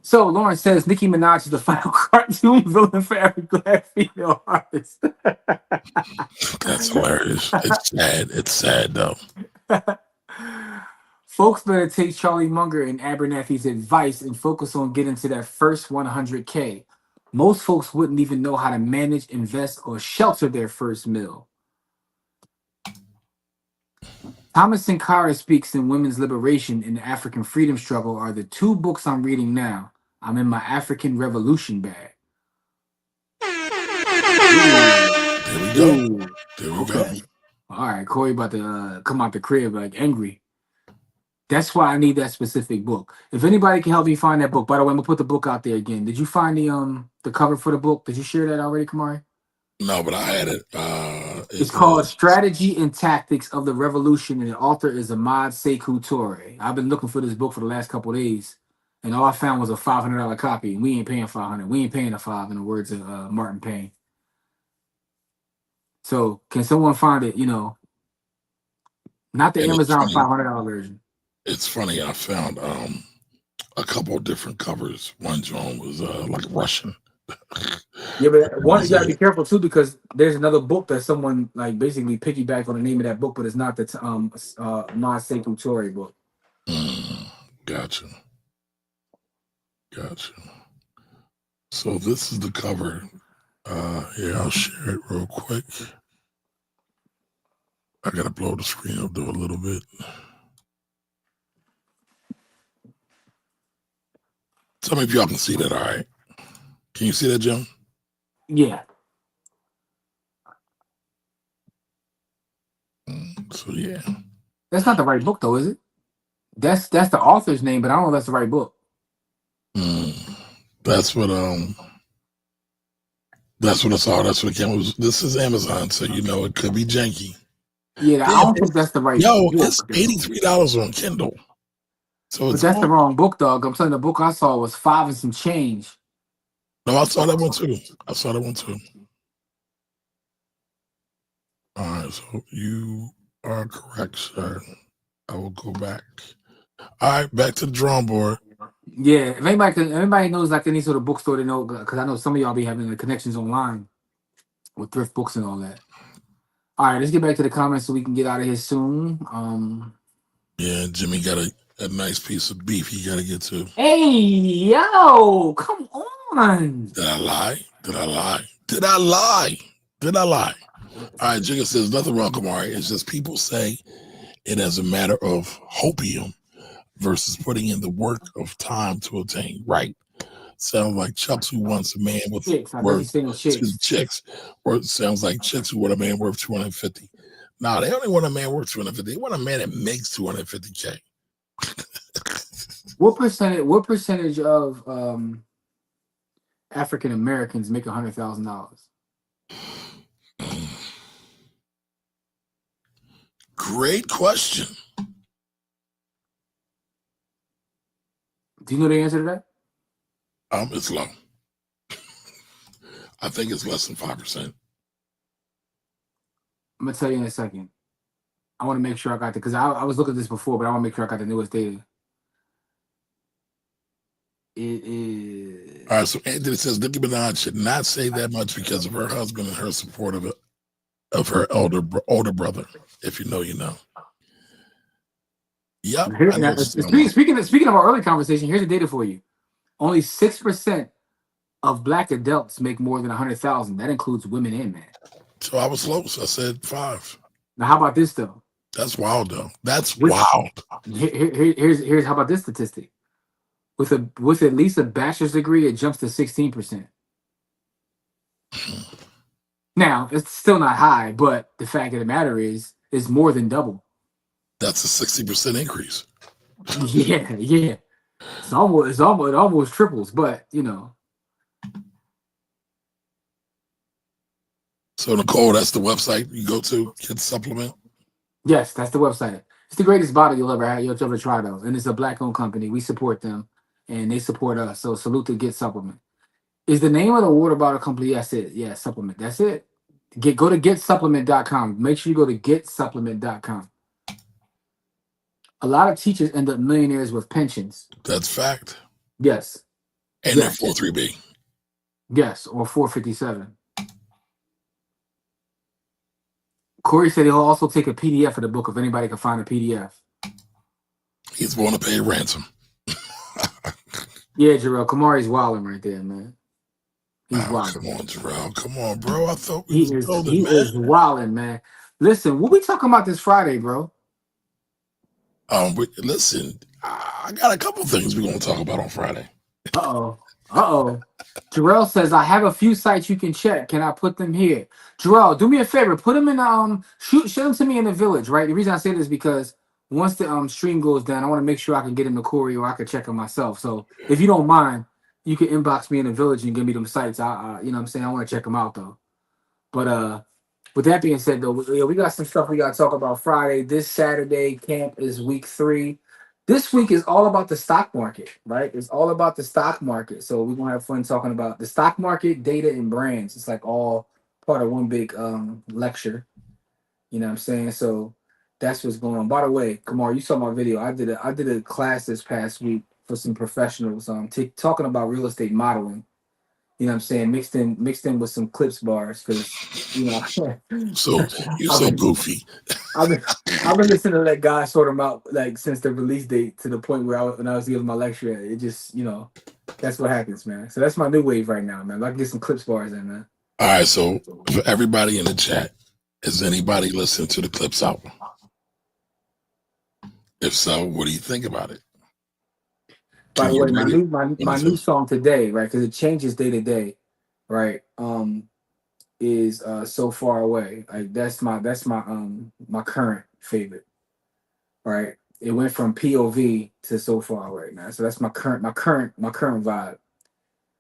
[SPEAKER 2] So Lawrence says Nicki Minaj is the final cartoon villain for every black female artist.
[SPEAKER 1] That's hilarious. It's sad. It's sad though.
[SPEAKER 2] Folks better take Charlie Munger and Abernathy's advice and focus on getting to that first 100K. Most folks wouldn't even know how to manage, invest, or shelter their first meal. Thomas Sankara speaks in Women's Liberation and the African Freedom Struggle are the two books I'm reading now. I'm in my African Revolution bag.
[SPEAKER 1] There we go. There we go.
[SPEAKER 2] All right, Corey about to come out the crib like angry. That's why I need that specific book. If anybody can help me find that book, by the way, I'm gonna put the book out there again. Did you find the cover for the book? Did you share that already, Kamari?
[SPEAKER 1] No, but I had it.
[SPEAKER 2] It's called Strategy and Tactics of the Revolution, and the author is Ahmad Sekou Toure. I've been looking for this book for the last couple of days, and all I found was a $500 copy. And we ain't paying $500. We ain't paying a $5, in the words of Martin Payne. So, can someone find it? Not the Amazon $500 version.
[SPEAKER 1] It's funny. I found a couple of different covers. One John was like Russian.
[SPEAKER 2] Yeah, but one you gotta be careful too, because there's another book that someone like basically piggybacked on the name of that book, but it's not the Ma Sekou Toure book.
[SPEAKER 1] Gotcha. So this is the cover. Here, I'll share it real quick. I gotta blow the screen up though a little bit. Tell me if y'all can see that. All right. Can you see that, Jim?
[SPEAKER 2] Yeah.
[SPEAKER 1] So yeah.
[SPEAKER 2] That's not the right book though, is it? That's the author's name, but I don't know if that's the right book.
[SPEAKER 1] That's what I saw. That's what it came. This is Amazon, so you know it could be janky.
[SPEAKER 2] Yeah, I don't think that's the right
[SPEAKER 1] Yo,
[SPEAKER 2] book.
[SPEAKER 1] it's $83 on Kindle. So
[SPEAKER 2] But
[SPEAKER 1] it's
[SPEAKER 2] that's the wrong book, dog. I'm saying the book I saw was 5 and some change.
[SPEAKER 1] No, I saw that one too. All right, so you are correct, sir. I will go back. All right, back to the drawing board.
[SPEAKER 2] Yeah, if anybody knows like any sort of bookstore, they know, because I know some of y'all be having the connections online with thrift books and all that. All right, let's get back to the comments so we can get out of here soon.
[SPEAKER 1] Yeah, Jimmy got a nice piece of beef he got to get to.
[SPEAKER 2] Hey, yo, come on.
[SPEAKER 1] Did I lie? All right, Jigga says nothing wrong, Camari. It's just people say it as a matter of hopium versus putting in the work of time to attain. Right. Sounds like Chucks who wants a man with worth chicks. Or it sounds like chicks who want a man worth 250. Nah, they only want a man worth 250. They want a man that makes 250K.
[SPEAKER 2] What percentage of African Americans make $100,000?
[SPEAKER 1] Great question.
[SPEAKER 2] Do you know the answer to that?
[SPEAKER 1] It's low. I think it's less than 5%.
[SPEAKER 2] I'm gonna tell you in a second. I want to make sure I got the, because I was looking at this before, but I want to make sure I got the newest data. It is.
[SPEAKER 1] All right, so Anthony says Nicki Minaj should not say that much because of her husband and her support of her older brother. If you know, you know. Yep.
[SPEAKER 2] Speaking of our early conversation, here's the data for you. Only 6% of Black adults make more than 100,000. That includes women and men.
[SPEAKER 1] So I was close. I said 5.
[SPEAKER 2] Now, how about this though?
[SPEAKER 1] That's wild though. That's wild.
[SPEAKER 2] Here's how about this statistic? With at least a bachelor's degree, it jumps to 16%. Now, it's still not high, but the fact of the matter is more than double.
[SPEAKER 1] That's a 60% increase.
[SPEAKER 2] Yeah. It almost triples, but you know.
[SPEAKER 1] So Nicole, that's the website you go to, Kids Supplement?
[SPEAKER 2] Yes, that's the website. It's the greatest bottle you'll ever try though. And it's a Black-owned company. We support them and they support us. So salute to Get Supplement. Is the name of the water bottle company? Yes, Supplement. That's it. Go to getsupplement.com. Make sure you go to getsupplement.com. A lot of teachers end up millionaires with pensions.
[SPEAKER 1] That's fact.
[SPEAKER 2] Yes.
[SPEAKER 1] And they're 403B.
[SPEAKER 2] Yes, or 457. Corey said he'll also take a PDF of the book if anybody can find a PDF.
[SPEAKER 1] He's willing to pay a ransom.
[SPEAKER 2] Yeah, Jarrell. Camari's wilding right there, man. He's wilding.
[SPEAKER 1] Come on, Jarrell. Come on, bro. I thought
[SPEAKER 2] he is wilding, man. Listen, what we talking about this Friday, bro?
[SPEAKER 1] Listen, I got a couple things we're gonna talk about on Friday.
[SPEAKER 2] Jarrell says I have a few sites you can check. Can I put them here? Jarrell, do me a favor. Put them in shoot them to me in the village, right? The reason I say this is because once the stream goes down, I want to make sure I can get them to Corey or I can check them myself. So if you don't mind, you can inbox me in the village and give me them sites. You know what I'm saying? I want to check them out though. But with that being said, though, we got some stuff we got to talk about Friday. This Saturday, camp is week 3. This week is all about the stock market, right? It's all about the stock market. So we're going to have fun talking about the stock market, data, and brands. It's like all part of one big lecture. You know what I'm saying? So that's what's going on. By the way, Kamar, you saw my video. I did a class this past week for some professionals talking about real estate modeling. You know what I'm saying? Mixed in with some clips bars because, you know.
[SPEAKER 1] So you're so goofy.
[SPEAKER 2] I've been listening to that guy sort them out like since the release date to the point where when I was giving my lecture, it just, you know, that's what happens, man. So that's my new wave right now, man. I can get some clips bars in, man.
[SPEAKER 1] All right, so for everybody in the chat, Is anybody listening to the Clips album? If so, what do you think about it?
[SPEAKER 2] By
[SPEAKER 1] Can
[SPEAKER 2] the
[SPEAKER 1] you
[SPEAKER 2] way, my
[SPEAKER 1] rate it?
[SPEAKER 2] new my new song today, right? Because it changes day to day, right? Is So Far Away. Like that's my current favorite, right? It went from POV to So Far Away, man. So that's my current vibe.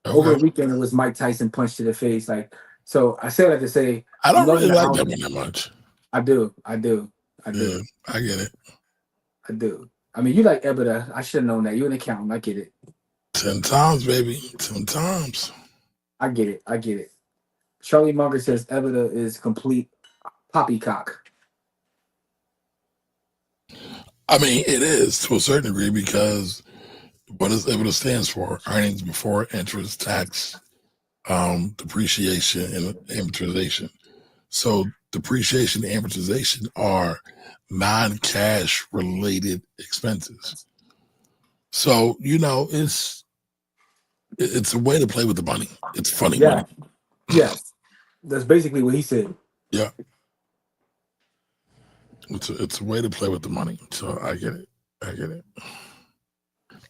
[SPEAKER 2] Over the
[SPEAKER 1] Okay.
[SPEAKER 2] weekend it was Mike Tyson punch to the face. Like, so I say that to say
[SPEAKER 1] I
[SPEAKER 2] I'm
[SPEAKER 1] don't
[SPEAKER 2] loving
[SPEAKER 1] really
[SPEAKER 2] the
[SPEAKER 1] like that
[SPEAKER 2] album.
[SPEAKER 1] one that much.
[SPEAKER 2] I do, I do, I
[SPEAKER 1] Yeah,
[SPEAKER 2] do,
[SPEAKER 1] I get it.
[SPEAKER 2] I do. I mean, you like Ebita. I should have known that. You're an accountant. I get it.
[SPEAKER 1] 10 times, baby. 10 times.
[SPEAKER 2] I get it. I get it. Charlie Munger says Ebita is complete poppycock.
[SPEAKER 1] I mean, it is to a certain degree because what does EBITDA stands for? Earnings before interest, tax, depreciation, and amortization. So depreciation and amortization are non-cash related expenses. So, it's a way to play with the money. It's funny money.
[SPEAKER 2] Yeah. Yes. That's basically what he said.
[SPEAKER 1] Yeah. It's a way to play with the money. So I get it. I get it.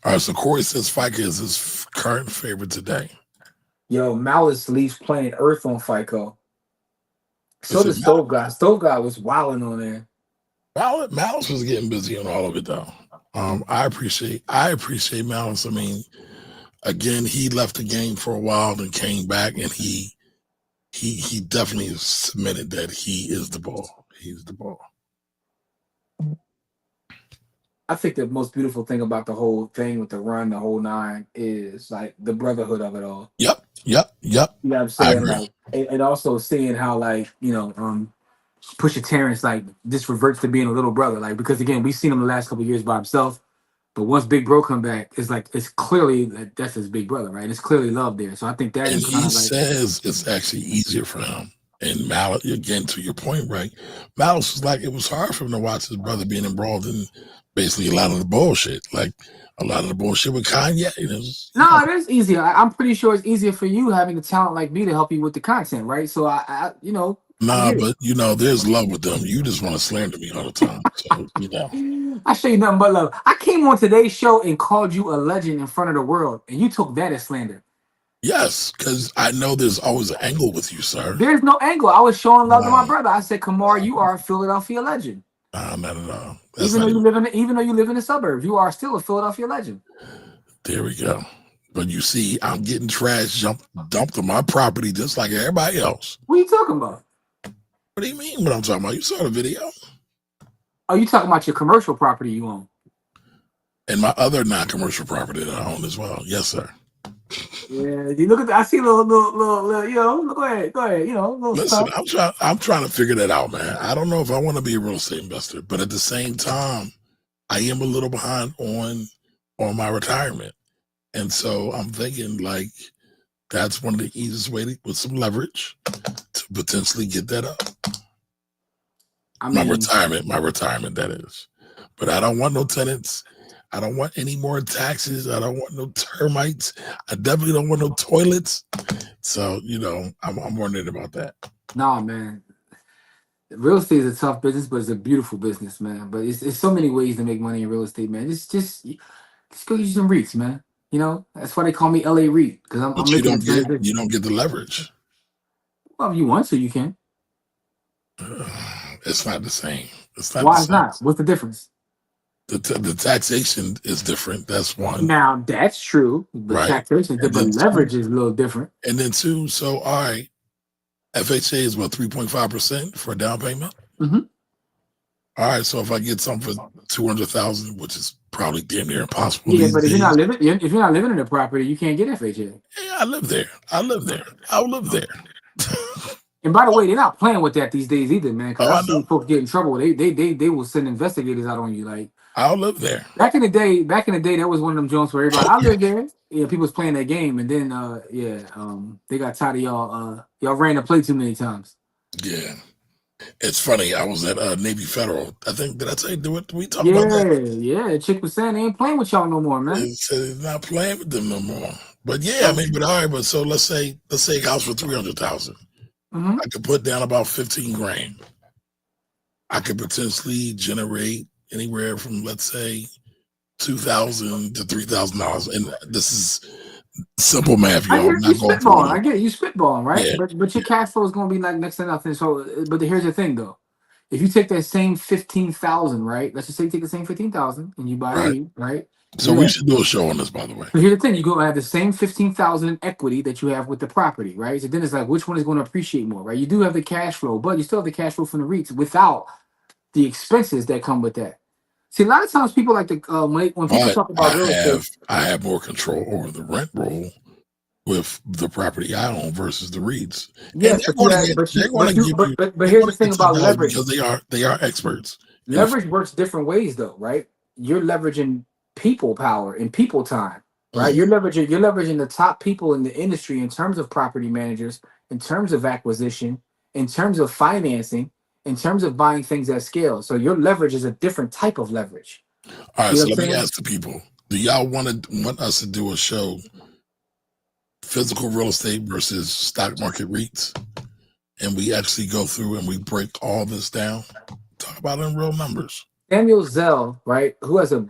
[SPEAKER 1] All right. So Corey says FICA is his current favorite today.
[SPEAKER 2] Yo, Malice leaves Planet Earth on FICO. So
[SPEAKER 1] Listen,
[SPEAKER 2] the Stove Guy. Stove Guy was wilding on there.
[SPEAKER 1] Malice was getting busy on all of it though. I appreciate Malice. I mean, again, he left the game for a while and came back, and he definitely submitted that he is the ball. He's the ball.
[SPEAKER 2] I think the most beautiful thing about the whole thing with the run, the whole nine, is like the brotherhood of it all.
[SPEAKER 1] Yep.
[SPEAKER 2] You know what I'm
[SPEAKER 1] I
[SPEAKER 2] saying?
[SPEAKER 1] agree.
[SPEAKER 2] Like, and also seeing how, like, Pusha Terrence, like, just reverts to being a little brother. Like, because again, we've seen him the last couple of years by himself. But once Big Bro come back, it's like it's clearly that's his big brother, right? It's clearly love there. So I think that
[SPEAKER 1] And
[SPEAKER 2] is kind
[SPEAKER 1] he
[SPEAKER 2] of like,
[SPEAKER 1] says it's actually easier for him. And Malice, again, to your point, right? Malice was like, it was hard for him to watch his brother being embroiled in basically a lot of the bullshit. Like a lot of the bullshit with Kanye.
[SPEAKER 2] no, it is easier. I'm pretty sure it's easier for you having a talent like me to help you with the content, right? So I
[SPEAKER 1] Nah,
[SPEAKER 2] get it.
[SPEAKER 1] but there's love with them. You just want to slander me all the time. So,
[SPEAKER 2] I show you nothing but love. I came on today's show and called you a legend in front of the world, and you took that as slander.
[SPEAKER 1] Yes, because I know there's always an angle with you, sir.
[SPEAKER 2] There's no angle. I was showing love to my
[SPEAKER 1] Nah,
[SPEAKER 2] brother. I said, Kamar, you are a Philadelphia legend.
[SPEAKER 1] nah, not at all. That's
[SPEAKER 2] Even
[SPEAKER 1] not
[SPEAKER 2] though
[SPEAKER 1] even.
[SPEAKER 2] you live in the suburbs, you are still a Philadelphia legend.
[SPEAKER 1] There we go. But you see, I'm getting trash dumped on my property just like everybody else.
[SPEAKER 2] What are you talking about?
[SPEAKER 1] What do you mean what I'm talking about? You saw the video.
[SPEAKER 2] Are you talking about your commercial property you own?
[SPEAKER 1] And my other non-commercial property that I own as well. Yes, sir.
[SPEAKER 2] Yeah, you look at I see little, go ahead, little
[SPEAKER 1] Listen,
[SPEAKER 2] stuff.
[SPEAKER 1] I'm trying to figure that out, man. I don't know if I want to be a real estate investor, but at the same time, I am a little behind on my retirement. And so I'm thinking like that's one of the easiest ways with some leverage to potentially get that up. My retirement, that is. But I don't want no tenants. I don't want any more taxes. I don't want no termites. I definitely don't want no toilets. So, I'm wondering about that.
[SPEAKER 2] Nah, man. Real estate is a tough business, but it's a beautiful business, man. But it's so many ways to make money in real estate, man. Just go get you some REITs, man. That's why they call me LA REIT, because I'm
[SPEAKER 1] You
[SPEAKER 2] making
[SPEAKER 1] don't
[SPEAKER 2] a transition.
[SPEAKER 1] you don't get the leverage.
[SPEAKER 2] Well, if you want to, you can.
[SPEAKER 1] It's not the same. It's not
[SPEAKER 2] Why
[SPEAKER 1] the
[SPEAKER 2] is
[SPEAKER 1] same.
[SPEAKER 2] not? What's the difference?
[SPEAKER 1] The taxation is different. That's one.
[SPEAKER 2] Now that's true, but
[SPEAKER 1] Right.
[SPEAKER 2] taxation, but leverage is a little different.
[SPEAKER 1] And then two, so all right, FHA is what 3.5% for a down payment.
[SPEAKER 2] Mm-hmm.
[SPEAKER 1] All right, so if I get something for 200,000, which is probably damn near impossible.
[SPEAKER 2] Yeah, but if you're not living in the property, you can't get FHA.
[SPEAKER 1] Yeah, I live there. I'll live there.
[SPEAKER 2] And by the way, they're not playing with that these days either, man. Because I've seen
[SPEAKER 1] know.
[SPEAKER 2] folks get in trouble. They will send investigators out on you. Like,
[SPEAKER 1] I'll live there.
[SPEAKER 2] back in the day, that was one of them joints where everybody, I live there. Yeah, people was playing that game, and then they got tired of y'all. Y'all ran the play too many times.
[SPEAKER 1] Yeah, it's funny. I was at Navy Federal. I think did I tell you we talked about that?
[SPEAKER 2] Yeah. The chick was saying they ain't playing with y'all no more, man.
[SPEAKER 1] They said it's not playing with them no more. But yeah, I mean, but all right. But so let's say a house for 300,000.
[SPEAKER 2] Mm-hmm.
[SPEAKER 1] I could put down about 15 grand. I could potentially generate anywhere from, let's say, $2,000 to $3,000, and this is simple math,
[SPEAKER 2] I
[SPEAKER 1] y'all.
[SPEAKER 2] get
[SPEAKER 1] I'm
[SPEAKER 2] you
[SPEAKER 1] not going through
[SPEAKER 2] spitballing.
[SPEAKER 1] it.
[SPEAKER 2] I get you spitballing, right?
[SPEAKER 1] Yeah,
[SPEAKER 2] But your cash flow is going to be like next to nothing. So, but here's the thing, though. If you take that same 15,000, right? Let's just say you take the same 15,000 and you buy a
[SPEAKER 1] right.
[SPEAKER 2] REIT, right?
[SPEAKER 1] So
[SPEAKER 2] You
[SPEAKER 1] we
[SPEAKER 2] have,
[SPEAKER 1] should do a show on this, by the way.
[SPEAKER 2] but here's the thing: you go have the same 15,000 in equity that you have with the property, right? So then it's like, which one is going to appreciate more, right? You do have the cash flow, but you still have the cash flow from the REITs without the expenses that come with that. See, a lot of times people like to when people
[SPEAKER 1] But
[SPEAKER 2] talk about real estate.
[SPEAKER 1] I have more control over the rent roll with the property I own versus the REITs, and
[SPEAKER 2] Yes, but you have, but
[SPEAKER 1] they're
[SPEAKER 2] here's the
[SPEAKER 1] going to
[SPEAKER 2] thing
[SPEAKER 1] get
[SPEAKER 2] about
[SPEAKER 1] $10
[SPEAKER 2] leverage.
[SPEAKER 1] because they are experts in the
[SPEAKER 2] Leverage works different ways, though, right? You're leveraging people power and people time, right?
[SPEAKER 1] field.
[SPEAKER 2] You're leveraging the top people in the industry in terms of property managers, in terms of acquisition, in terms of financing, in terms of buying things at scale. So your leverage is a different type of leverage.
[SPEAKER 1] All right,
[SPEAKER 2] You know
[SPEAKER 1] so
[SPEAKER 2] what
[SPEAKER 1] let
[SPEAKER 2] I'm
[SPEAKER 1] me
[SPEAKER 2] saying?
[SPEAKER 1] ask the people: do y'all want us to do a show, physical real estate versus stock market REITs, and we actually go through and we break all this down, talk about it in real numbers?
[SPEAKER 2] Samuel Zell, right, who has a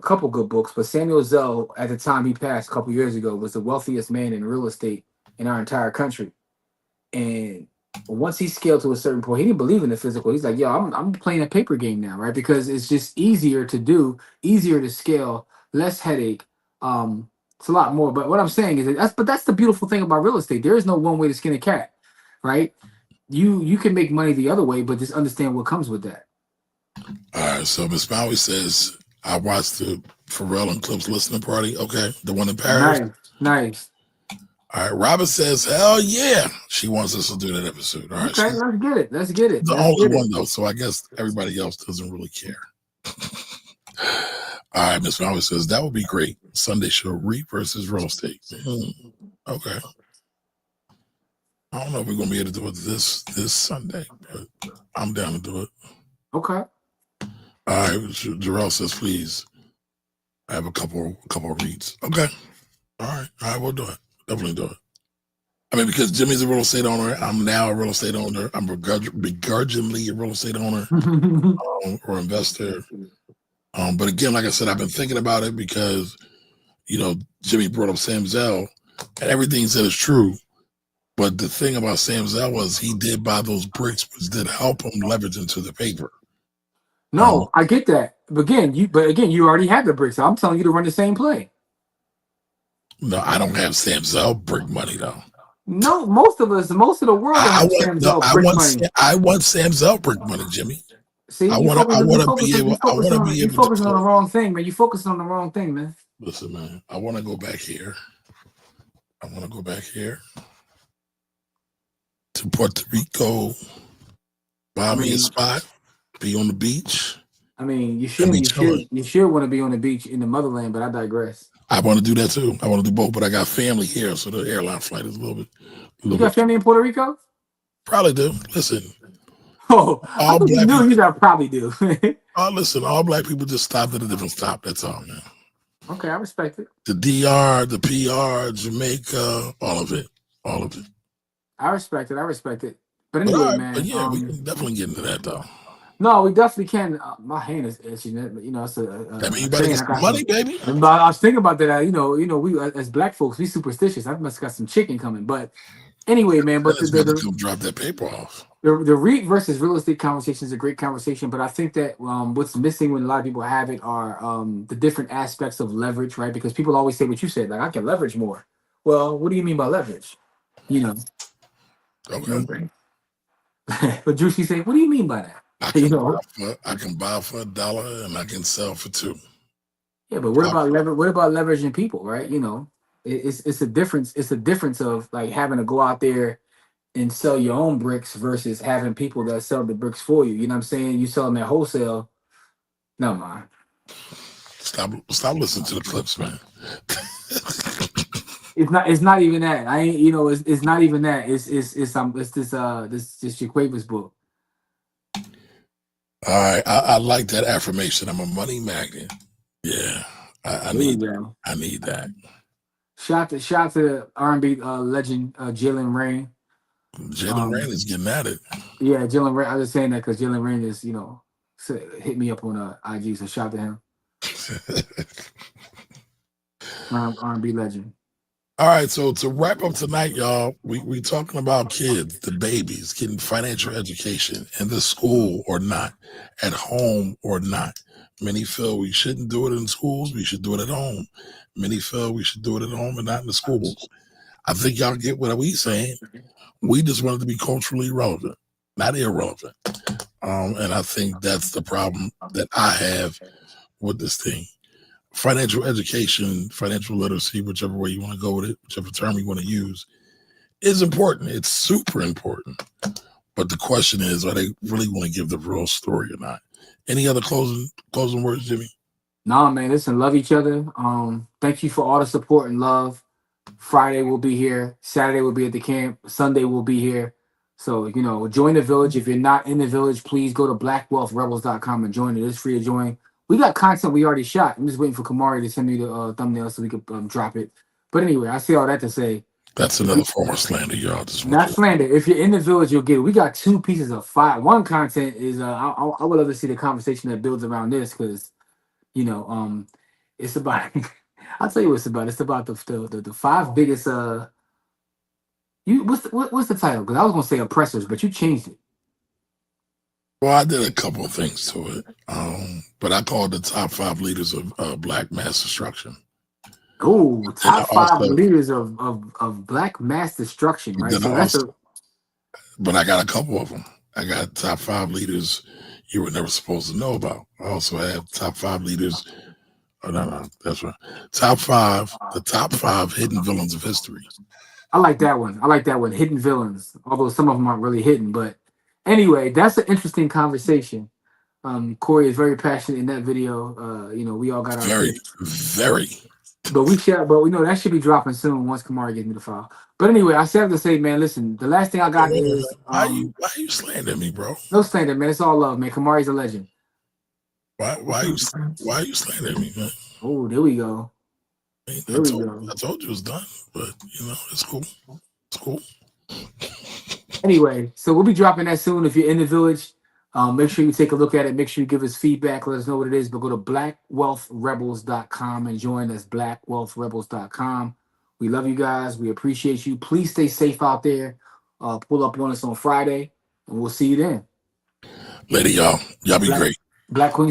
[SPEAKER 2] couple good books, but Samuel Zell, at the time he passed a couple years ago, was the wealthiest man in real estate in our entire country. And once he scaled to a certain point, he didn't believe in the physical. He's like, yo, I'm playing a paper game now, right? Because it's just easier to do, easier to scale, less headache. It's a lot more. But what I'm saying is that's the beautiful thing about real estate. There is no one way to skin a cat, right? You can make money the other way, but just understand what comes with that.
[SPEAKER 1] All right, so Miss Maui says, I watched the Pharrell and Clips listening party. Okay, the one in Paris.
[SPEAKER 2] Nice, nice.
[SPEAKER 1] All right, Robert says, hell yeah. She wants us to do that episode. All right,
[SPEAKER 2] Okay,
[SPEAKER 1] she's
[SPEAKER 2] let's get it. Let's get it.
[SPEAKER 1] the
[SPEAKER 2] Let's
[SPEAKER 1] only
[SPEAKER 2] get it.
[SPEAKER 1] one, though, so I guess everybody else doesn't really care. All right, Miss Maui says, that would be great. Sunday show, REIT versus real estate. Okay. I don't know if we're going to be able to do it this Sunday, but I'm down to do it.
[SPEAKER 2] Okay.
[SPEAKER 1] All right, Jarrell says, please. I have a couple of reads. Okay. All right, we'll do it. Definitely do it. I mean, because Jimmy's a real estate owner, I'm now a real estate owner. I'm begrudgingly a real estate owner or investor. But again, like I said, I've been thinking about it because, Jimmy brought up Sam Zell, and everything he said is true. But the thing about Sam Zell was he did buy those bricks, which did help him leverage into the paper.
[SPEAKER 2] No, I get that. But again, you already had the bricks. So I'm telling you to run the same play.
[SPEAKER 1] No, I don't have Sam Zell brick money though.
[SPEAKER 2] No, most of the world don't have Sam Zell brick money.
[SPEAKER 1] I want Sam Zell brick money, Jimmy.
[SPEAKER 2] See,
[SPEAKER 1] I
[SPEAKER 2] you
[SPEAKER 1] want to be
[SPEAKER 2] you
[SPEAKER 1] able to
[SPEAKER 2] focusing on the wrong thing, man. You focusing on the wrong thing, man.
[SPEAKER 1] listen, man. I want to go back here. To Puerto Rico, buy me a spot, be on the beach.
[SPEAKER 2] I mean, you should want to be on the beach in the motherland, but I digress.
[SPEAKER 1] I want to do that too. I want to do both, but I got family here, so the airline flight is a little bit.
[SPEAKER 2] You got family in Puerto Rico?
[SPEAKER 1] Probably do. Listen.
[SPEAKER 2] Oh, I think you knew you got probably do.
[SPEAKER 1] Listen, all black people just stopped at a different stop. That's all, man.
[SPEAKER 2] Okay, I respect it.
[SPEAKER 1] The DR, the PR, Jamaica, all of it.
[SPEAKER 2] I respect it. But anyway, man.
[SPEAKER 1] But yeah, we can definitely get into that though.
[SPEAKER 2] No, we definitely can. My hand is itching. It's
[SPEAKER 1] that means you better get some money, baby.
[SPEAKER 2] I was thinking about that. We as black folks, we superstitious. I must have got some chicken coming. But anyway, man. But
[SPEAKER 1] come drop that paper off.
[SPEAKER 2] The REIT versus real estate conversation is a great conversation, but I think that what's missing when a lot of people have it are the different aspects of leverage, right? Because people always say what you said, like I can leverage more. Well, what do you mean by leverage?
[SPEAKER 1] Okay.
[SPEAKER 2] But Juicy say, what do you mean by that?
[SPEAKER 1] I can buy for $1 and I can sell for $2.
[SPEAKER 2] Yeah, but what about leveraging people, right? It's a difference. It's a difference of like having to go out there and sell your own bricks versus having people that sell the bricks for you. You know what I'm saying? You sell them at wholesale. No, man.
[SPEAKER 1] Stop listening to the clips, man.
[SPEAKER 2] It's not even that. I ain't. It's not even that. It's this Jaquavis book.
[SPEAKER 1] All right, I like that affirmation. I'm a money magnet. Yeah, I need that.
[SPEAKER 2] Shout to the R&B legend Jalen Rain.
[SPEAKER 1] Jalen Rain is getting at it.
[SPEAKER 2] Yeah, Jalen Ray. I was saying that because Jalen Rain is, hit me up on IG. So shout out to him, R&B legend.
[SPEAKER 1] All right, so to wrap up tonight, y'all, we talking about kids, the babies, getting financial education in the school or not, at home or not. Many feel we shouldn't do it in schools, we should do it at home. Many feel we should do it at home and not in the schools. I think y'all get what we saying. We just wanted to be culturally relevant, not irrelevant. And I think that's the problem that I have with this thing. Financial education, financial literacy, whichever way you want to go with it, whichever term you want to use, is important. It's super important. But the question is, are they really want to give the real story or not? Any other closing words, Jimmy?
[SPEAKER 2] Nah, man, listen, love each other. Thank you for all the support and love. Friday we'll be here. Saturday we'll be at the camp. Sunday we'll be here. So, join the village. If you're not in the village, please go to blackwealthrebels.com and join it. It's free to join. We got content we already shot. I'm just waiting for Camari to send me the thumbnail so we could drop it. But anyway, I say all that to say,
[SPEAKER 1] that's another form of slander, y'all.
[SPEAKER 2] Not slander. If you're in the village, you'll get it. We got 2 pieces of fire. One content is I would love to see the conversation that builds around this because it's about I'll tell you what it's about. It's about the 5 biggest what's the title? Because I was gonna say oppressors, but you changed it.
[SPEAKER 1] Well, I did a couple of things to it, but I called the top 5 leaders of Black mass destruction.
[SPEAKER 2] Oh, top 5 leaders of Black mass destruction, right? So
[SPEAKER 1] but I got a couple of them. I got top 5 leaders you were never supposed to know about. I also have top 5 leaders. Oh, no, that's right. The top 5 hidden villains of history.
[SPEAKER 2] I like that one. Hidden villains, although some of them aren't really hidden. But anyway, that's an interesting conversation. Corey is very passionate in that video. We all got our
[SPEAKER 1] very.
[SPEAKER 2] But that should be dropping soon once Camari gives me the file. But anyway, I said to say, man, listen, the last thing I got is
[SPEAKER 1] why you slandering me, bro?
[SPEAKER 2] No slander, man. It's all love, man. Camari's a legend.
[SPEAKER 1] Why are you slandering me, man?
[SPEAKER 2] Oh, there we go.
[SPEAKER 1] I told you it was done, but it's cool. It's cool.
[SPEAKER 2] Anyway, so we'll be dropping that soon. If you're in the village, make sure you take a look at it. Make sure you give us feedback. Let us know what it is. But go to blackwealthrebels.com and join us. Blackwealthrebels.com. We love you guys. We appreciate you. Please stay safe out there. Pull up on us on Friday, and we'll see you then.
[SPEAKER 1] Later, y'all. Y'all be great.
[SPEAKER 2] Black Queen.